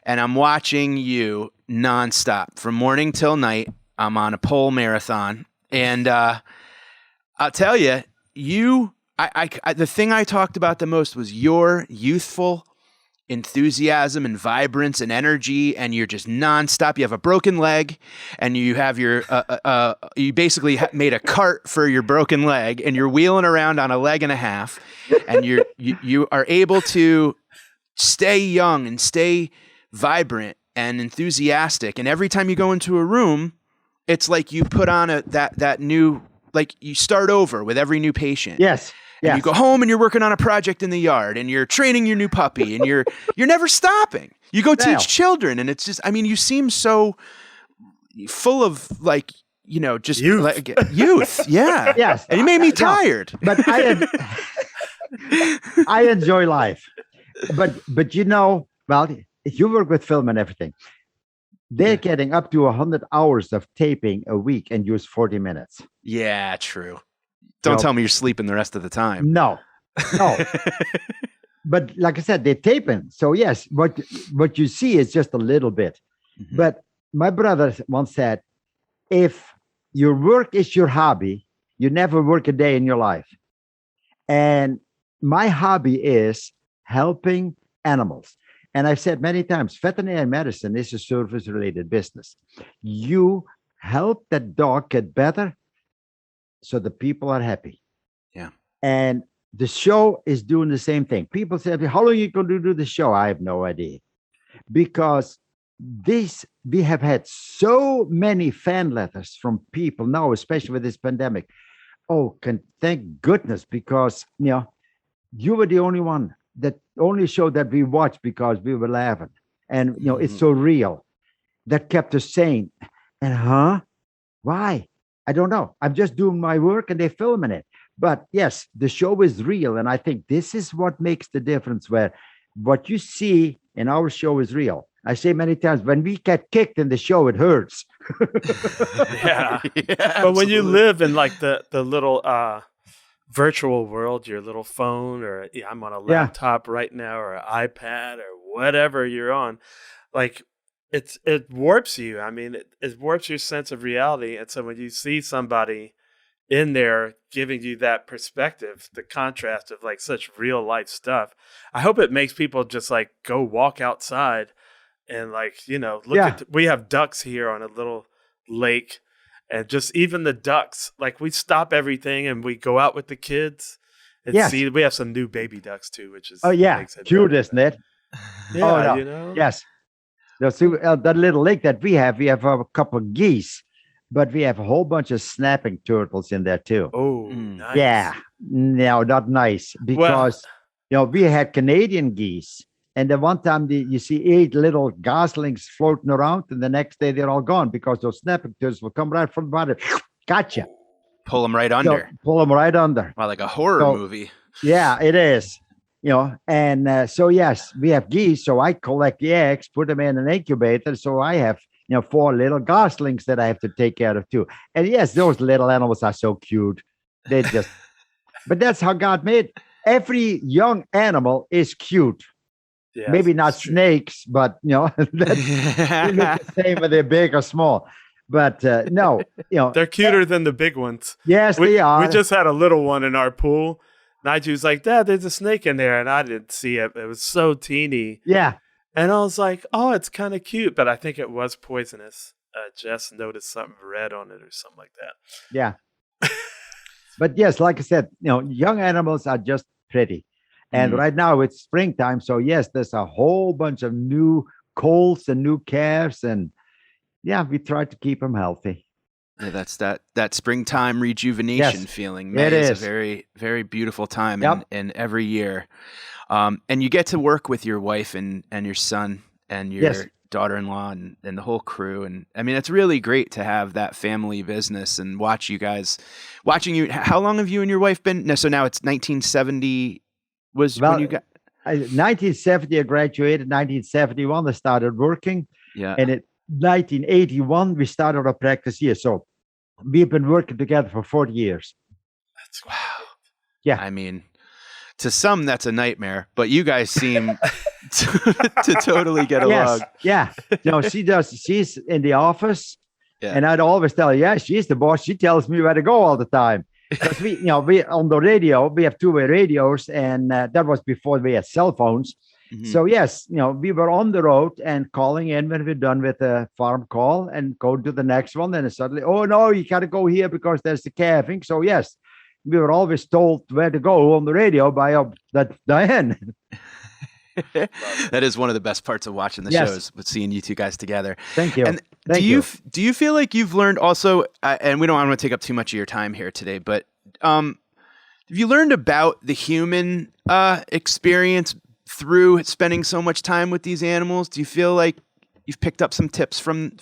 S1: And I'm watching you nonstop from morning till night. I'm on a pole marathon, and I'll tell you, the thing I talked about the most was your youthful enthusiasm and vibrance and energy, and you're just nonstop. You have a broken leg, and you have you basically made a cart for your broken leg, and you're wheeling around on a leg and a half, and you are able to stay young and stay vibrant and enthusiastic. And every time you go into a room, it's like you put on that new, you start over with every new patient.
S3: Yes.
S1: And you go home and you're working on a project in the yard, and you're training your new puppy, and you're never stopping. You go teach children, and it's just, you seem so full of like, just
S2: Youth.
S1: like youth. Yeah.
S3: Yes.
S1: And he made me tired.
S3: But I enjoy life. But well, if you work with film and everything, they're getting up to 100 hours of taping a week and use 40 minutes.
S1: Yeah, true. Don't tell me you're sleeping the rest of the time.
S3: No. But like I said, they're taping. So yes, what you see is just a little bit.
S1: Mm-hmm.
S3: But my brother once said, if your work is your hobby, you never work a day in your life. And my hobby is helping animals. And I've said many times, veterinary medicine is a service-related business. You help that dog get better so the people are happy.
S1: Yeah.
S3: And the show is doing the same thing. People say, how long are you going to do the show? I have no idea. Because we have had so many fan letters from people now, especially with this pandemic. Oh, thank goodness, because you were the only one, that only show that we watched because we were laughing. And it's so real. That kept us sane. And why? I don't know. I'm just doing my work and they're filming it. But yes, the show is real. And I think this is what makes the difference, where what you see in our show is real. I say many times, when we get kicked in the show, it hurts.
S2: Yeah. But
S1: Absolutely.
S2: when you live in like the little virtual world, your little phone, or I'm on a laptop right now, or an iPad, or whatever you're on, like it warps you. I mean, it warps your sense of reality. And so when you see somebody in there giving you that perspective, the contrast of like such real life stuff, I hope it makes people just like go walk outside and like, look at, we have ducks here on a little lake, and just even the ducks, like we stop everything and we go out with the kids and see, we have some new baby ducks too, which is
S3: cute, isn't it?
S2: Yeah,
S3: Yes. So, that little lake that we have a couple of geese, but we have a whole bunch of snapping turtles in there too.
S2: Oh, nice.
S3: Yeah. No, not nice, because we had Canadian geese. And then one time you see 8 little goslings floating around, and the next day they're all gone because those snapping turtles will come right from the bottom. Gotcha.
S1: Pull them right under.
S3: Pull them right under.
S1: Wow, like a horror movie.
S3: Yeah, it is. And so yes, we have geese. So I collect the eggs, put them in an incubator. So I have 4 little goslings that I have to take care of too. And yes, those little animals are so cute. They just, but that's how God made. Every young animal is cute. Yes, maybe not snakes, but they look the same whether they're big or small. But no,
S2: they're cuter than the big ones.
S3: Yes, they are.
S2: We just had a little one in our pool. Nigel's like, Dad, there's a snake in there, and I didn't see it. It was so teeny.
S3: Yeah,
S2: and I was like, oh, it's kind of cute, but I think it was poisonous. Jess noticed something red on it or something like that.
S3: Yeah, but yes, like I said, young animals are just pretty. And right now it's springtime. So yes, there's a whole bunch of new colts and new calves. And we try to keep them healthy.
S1: Yeah, that's that springtime rejuvenation feeling. May
S3: it
S1: is
S3: is
S1: a very, very beautiful time in every year. And you get to work with your wife and your son and your daughter-in-law and the whole crew. And I mean, it's really great to have that family business and watching you. How long have you and your wife been? No, so now it's 1970. When you got
S3: 1970, I graduated. 1971, I started working.
S1: Yeah.
S3: And in 1981, we started our practice here. So we've been working together for 40 years.
S2: That's wow.
S3: Yeah.
S1: I mean, to some, that's a nightmare, but you guys seem to totally get along.
S3: Yeah. She's in the office. Yeah. And I'd always tell her, she's the boss. She tells me where to go all the time. Because we on the radio, we have 2-way radios, and that was before we had cell phones. Mm-hmm. So yes, we were on the road and calling in when we're done with a farm call and go to the next one. Then suddenly, oh no, you got to go here because there's the calving. So yes, we were always told where to go on the radio by that Diane.
S1: That is one of the best parts of watching the shows, with seeing you two guys together.
S3: Thank you.
S1: And do you feel like you've learned also, and we don't want to take up too much of your time here today, but have you learned about the human experience through spending so much time with these animals? Do you feel like you've picked up some tips from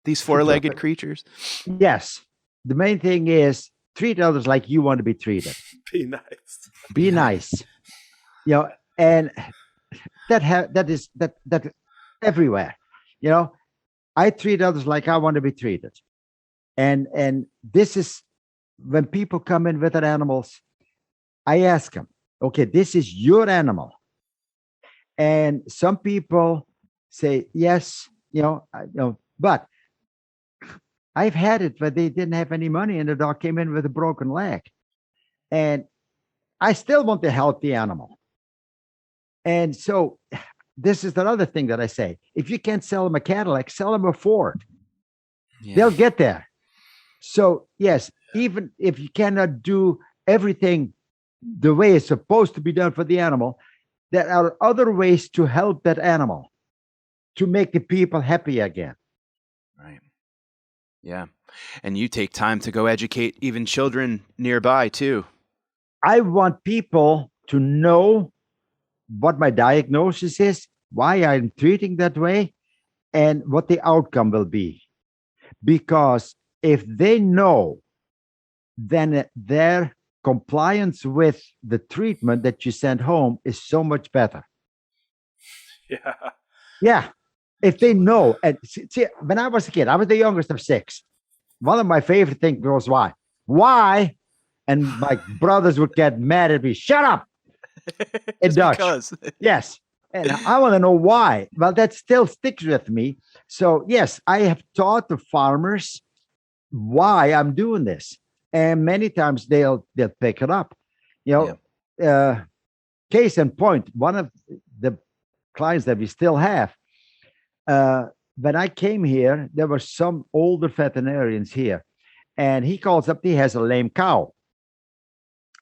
S1: These four-legged creatures.
S3: Yes. The main thing is treat others like you want to be treated.
S2: Be nice.
S3: Be nice. And that is everywhere. I treat others like I want to be treated. And this is when people come in with their animals, I ask them, okay, this is your animal. And some people say, yes, but I've had it where they didn't have any money and the dog came in with a broken leg. And I still want to help the animal. And so this is another thing that I say. If you can't sell them a Cadillac, sell them a Ford. Yeah. They'll get there. So, yes, even if you cannot do everything the way it's supposed to be done for the animal, there are other ways to help that animal to make the people happy again.
S1: Right. Yeah. And you take time to go educate even children nearby too.
S3: I want people to know what my diagnosis is, why I'm treating that way, and what the outcome will be. Because if they know, then their compliance with the treatment that you send home is so much better.
S2: Yeah.
S3: Yeah. If they know, and see, when I was a kid, I was the youngest of 6. One of my favorite things was why? Why? And my brothers would get mad at me. Shut up! In Dutch. Because. Yes. And I want to know why. Well, that still sticks with me. So, yes, I have taught the farmers why I'm doing this. And many times they'll pick it up. Case in point, one of the clients that we still have, when I came here, there were some older veterinarians here. And he calls up, he has a lame cow.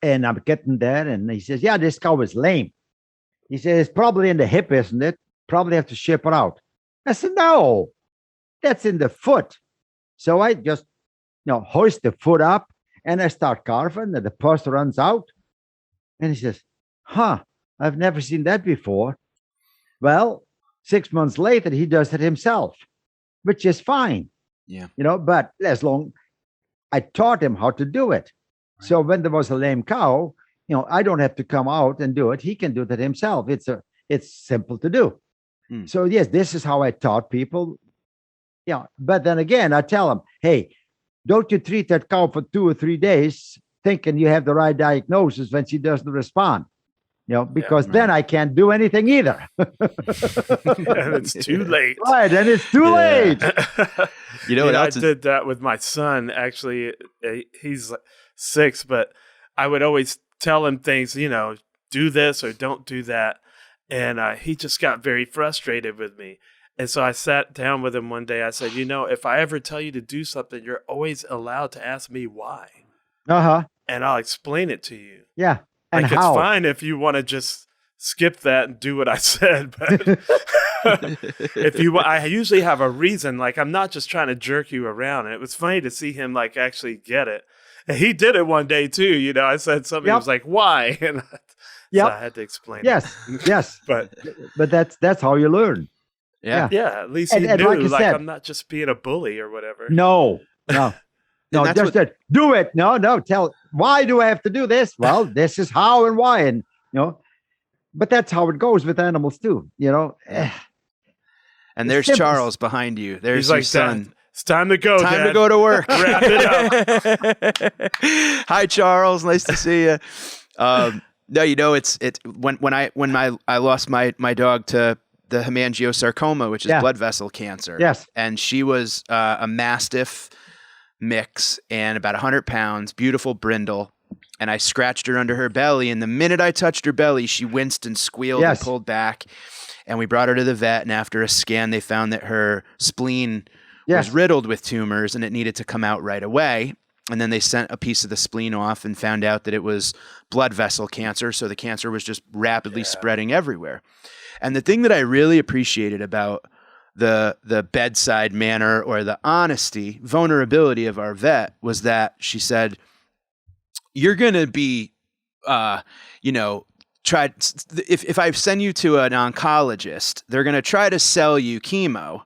S3: And I'm getting there, and he says, yeah, this cow is lame. He says, it's probably in the hip, isn't it? Probably have to ship her out. I said, no, that's in the foot. So I just, hoist the foot up, and I start carving, and the pus runs out. And he says, I've never seen that before. Well, 6 months later, he does it himself, which is fine.
S1: Yeah.
S3: But as long I taught him how to do it. Right. So when there was a lame cow, I don't have to come out and do it. He can do that himself. It's simple to do. So yes, this is how I taught people. Yeah. But then again, I tell them, hey, don't you treat that cow for 2 or 3 days thinking you have the right diagnosis when she doesn't respond. Because then I can't do anything either.
S2: And it's too late.
S3: Right, and it's too late.
S1: What else
S2: I did that with my son. Actually, he's 6, but I would always tell him things, do this or don't do that. And he just got very frustrated with me. And so I sat down with him one day. I said, if I ever tell you to do something, you're always allowed to ask me why.
S3: Uh-huh.
S2: And I'll explain it to you.
S3: Yeah. And
S2: it's fine if you want to just skip that and do what I said, but I usually have a reason. Like, I'm not just trying to jerk you around. And it was funny to see him actually get it. And he did it one day too. I said something. He was like, "Why?" And so I had to explain.
S3: Yes, yes.
S2: but
S3: that's how you learn.
S2: Yeah. At least he knew. Like, I'm not just being a bully or whatever.
S3: No. No, just do it. No, tell, why do I have to do this? Well, this is how and why. And, but that's how it goes with animals too,
S1: And there's simple. Charles behind you. There's your son.
S2: It's time to go,
S1: Time
S2: Dad.
S1: to go to work.
S2: Wrap it up.
S1: Hi, Charles. Nice to see you. No, it's when I lost my dog to the hemangiosarcoma, which is blood vessel cancer.
S3: Yes.
S1: And she was a Mastiff mix and about 100 pounds, beautiful brindle. And I scratched her under her belly. And the minute I touched her belly, she winced and squealed and pulled back. And we brought her to the vet. And after a scan, they found that her spleen was riddled with tumors and it needed to come out right away. And then they sent a piece of the spleen off and found out that it was blood vessel cancer. So the cancer was just rapidly spreading everywhere. And the thing that I really appreciated about the bedside manner or the honesty, vulnerability of our vet was that she said, you're going to be, if I send you to an oncologist, they're going to try to sell you chemo,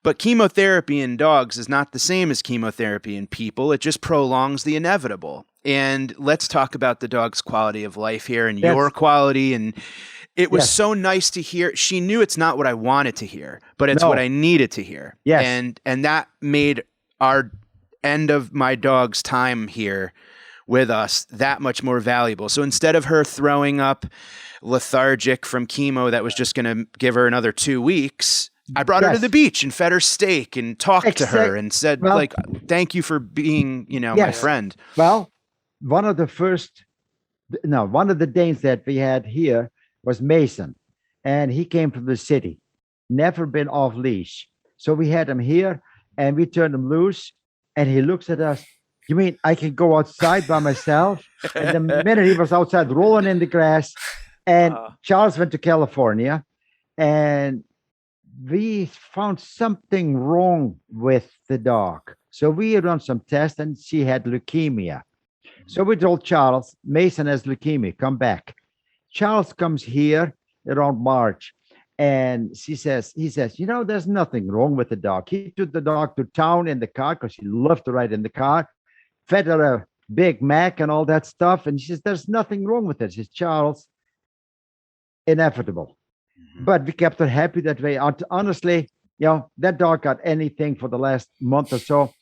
S1: But chemotherapy in dogs is not the same as chemotherapy in people. It just prolongs the inevitable. And let's talk about the dog's quality of life here and your quality. And it was so nice to hear. She knew it's not what I wanted to hear, but it's what I needed to hear.
S3: Yes.
S1: And that made our end of my dog's time here with us that much more valuable. So instead of her throwing up lethargic from chemo that was just going to give her another 2 weeks, I brought her to the beach and fed her steak and talked to her and said, thank you for being, my friend.
S3: Well, one of the Danes that we had here was Mason, and he came from the city, never been off leash. So we had him here and we turned him loose, and he looks at us. You mean I can go outside by myself? And the minute he was outside rolling in the grass, and Charles went to California, and we found something wrong with the dog. So we run some tests, and she had leukemia. So we told Charles, Mason has leukemia, come back. Charles comes here around March, and he says, there's nothing wrong with the dog. He took the dog to town in the car because she loved to ride in the car, fed her a Big Mac and all that stuff. And she says, there's nothing wrong with it. She says, Charles, inevitable. But we kept her happy that way. Honestly, that dog got anything for the last month or so.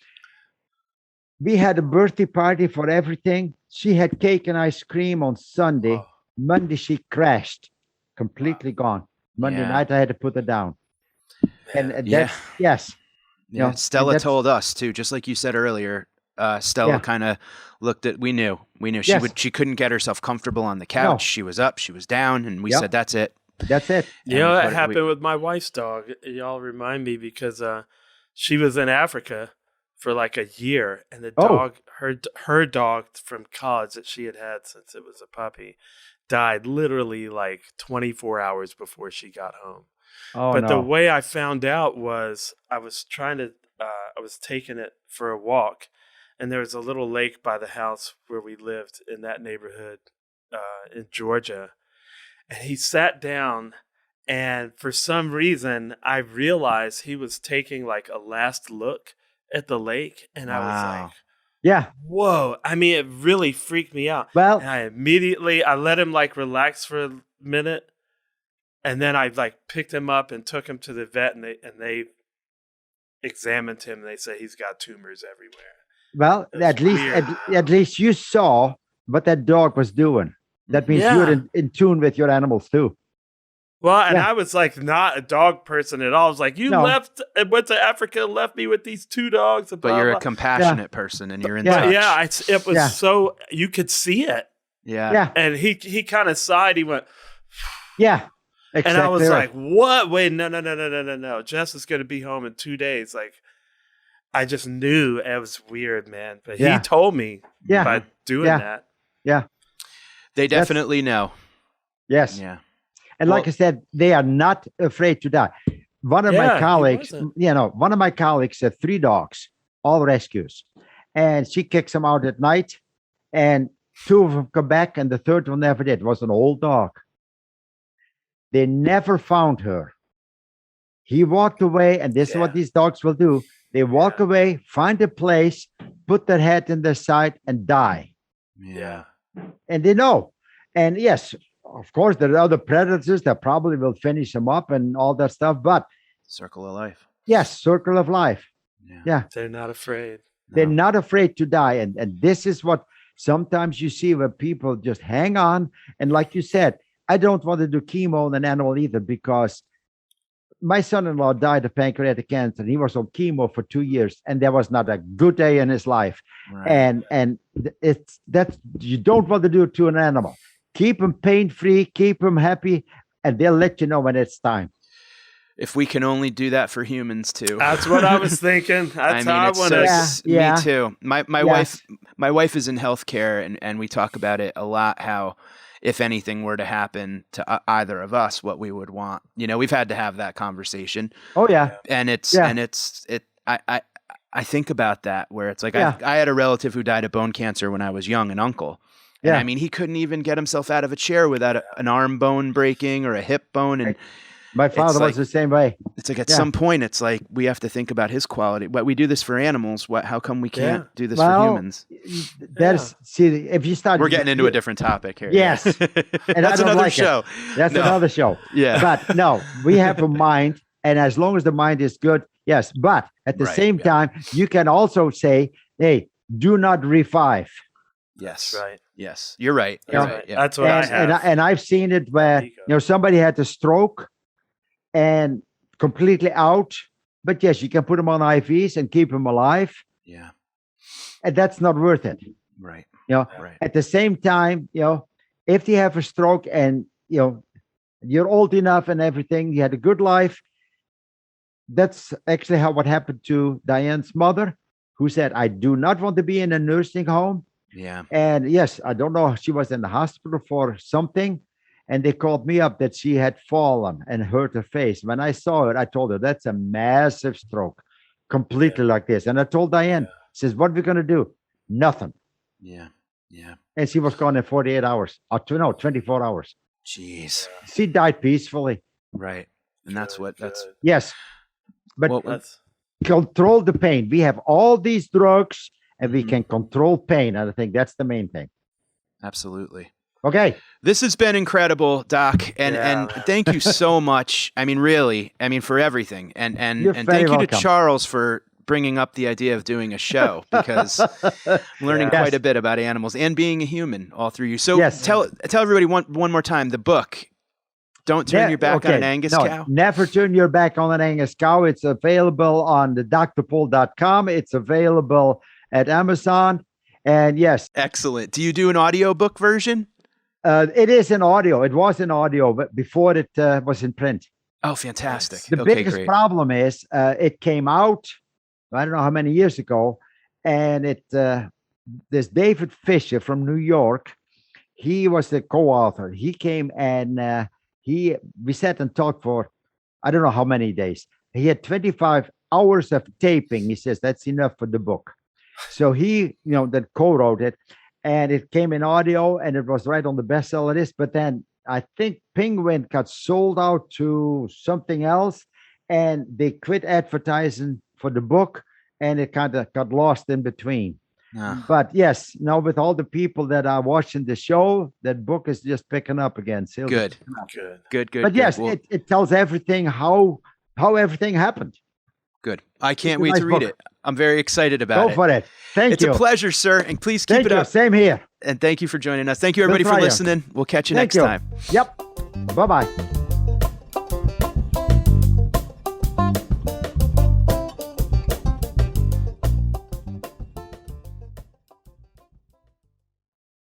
S3: We had a birthday party for everything. She had cake and ice cream on Sunday. Monday, she crashed, completely gone. Monday night, I had to put her down. And yes.
S1: Stella told us too, just like you said earlier. Stella kind of looked at. We knew she couldn't get herself comfortable on the couch. No. She was up, she was down, and we said, "That's it.
S3: That's it."
S2: That happened with my wife's dog. Y'all remind me because she was in Africa for like a year, and the dog, her dog from college that she had since it was a puppy, died literally like 24 hours before she got home. The way I found out was I was taking it for a walk, and there was a little lake by the house where we lived in that neighborhood in Georgia. And he sat down, and for some reason, I realized he was taking like a last look at the lake. And I was like, whoa. I mean, it really freaked me out.
S3: Well,
S2: and I let him like relax for a minute. And then I like picked him up and took him to the vet, and they examined him. And they said he's got tumors everywhere.
S3: Well, at least you saw what that dog was doing. That means you're in tune with your animals too.
S2: Well, and I was like not a dog person at all. I was like, left and went to Africa and left me with these 2 dogs. And
S1: but you're a compassionate person, and you're in
S2: touch.
S1: touch.
S2: It was so you could see it.
S1: Yeah.
S2: And he kind of sighed. He went,
S3: yeah. Exactly.
S2: And I was like, what? Wait, no. Jess is going to be home in 2 days. Like, I just knew it was weird, man. But he told me by doing that.
S3: Yeah.
S2: They
S1: definitely know.
S3: Yes.
S1: Yeah.
S3: And like I said, they are not afraid to die. One of my colleagues had 3 dogs, all rescues. And she kicks them out at night. And 2 of them come back, and the 3rd one never did. It was an old dog. They never found her. He walked away, and this is what these dogs will do. They walk away, find a place, put their head in their side, and die.
S1: Yeah.
S3: And they know. And yes, of course, there are other predators that probably will finish them up and all that stuff. But
S1: circle of life.
S3: Yes, circle of life. Yeah.
S2: They're not afraid.
S3: They're not afraid to die. And this is what sometimes you see where people just hang on. And like you said, I don't want to do chemo on an animal either, because my son-in-law died of pancreatic cancer. He was on chemo for 2 years, and there was not a good day in his life. Right. And that's you don't want to do it to an animal. Keep them pain-free, keep them happy, and they'll let you know when it's time.
S1: If we can only do that for humans too.
S2: That's what I was thinking. That's how I want to.
S1: Me too. My wife is in healthcare, and we talk about it a lot. How if anything were to happen to either of us, what we would want. We've had to have that conversation.
S3: Oh yeah.
S1: And I think about that, where it's like I had a relative who died of bone cancer when I was young, an uncle. And I mean, he couldn't even get himself out of a chair without an arm bone breaking or a hip bone. And
S3: My father was the same way.
S1: It's like at some point, it's like we have to think about his quality. But we do this for animals. How come we can't do this for humans?
S3: See, if you start,
S1: we're getting into a different topic here.
S3: Yes, and
S1: that's another show.
S3: That's another show.
S1: Yeah,
S3: but no, we have a mind, and as long as the mind is good, yes. But at the same time, you can also say, "Hey, do not revive."
S1: Yes,
S2: that's right.
S1: Yes, you're right.
S2: Right. Yeah. That's what I have.
S3: And I've seen it where somebody had a stroke and completely out, but yes, you can put them on IVs and keep them alive.
S1: Yeah,
S3: and that's not worth it.
S1: Right.
S3: At the same time, if you have a stroke and you're old enough and everything, you had a good life. That's actually what happened to Diane's mother, who said, "I do not want to be in a nursing home."
S1: Yeah.
S3: And yes, I don't know. She was in the hospital for something. And they called me up that she had fallen and hurt her face. When I saw it, I told her, that's a massive stroke, completely like this. And I told Diane, says, "What are we going to do?" Nothing.
S1: Yeah. Yeah.
S3: And she was gone in 48 hours. Or 24 hours.
S1: Jeez.
S3: She died peacefully.
S1: Right. And that's
S3: Yes. But control the pain. We have all these drugs. And we can control pain. And I think that's the main thing.
S1: Absolutely.
S3: Okay.
S1: This has been incredible, Doc. And thank you so much. I mean, really, for everything. And thank you to Charles for bringing up the idea of doing a show, because I'm learning quite a bit about animals and being a human all through you. So tell everybody one more time, the book, Don't Turn Your Back on an Angus Cow.
S3: Never turn your back on an Angus cow. It's available on the drpaul.com. It's available at Amazon. And yes.
S1: Excellent. Do you do an audiobook version?
S3: It is in audio. It was in audio, but before it was in print.
S1: Oh, fantastic.
S3: The biggest problem is it came out, I don't know how many years ago, and this David Fisher from New York, he was the co-author. He came and we sat and talked for, I don't know how many days. He had 25 hours of taping. He says, that's enough for the book. So he, that co-wrote it, and it came in audio, and it was right on the bestseller list. But then I think Penguin got sold out to something else, and they quit advertising for the book, and it kind of got lost in between. But yes, now with all the people that are watching the show, that book is just picking up again.
S1: Good.
S3: But yes, it tells everything, how everything happened.
S1: Good. I can't wait to read it. I'm very excited about it.
S3: Go for it. Thank you.
S1: It's a pleasure, sir. And please keep it up.
S3: Same here.
S1: And thank you for joining us. Thank you, everybody, for listening. We'll catch you next time.
S3: Yep. Bye-bye.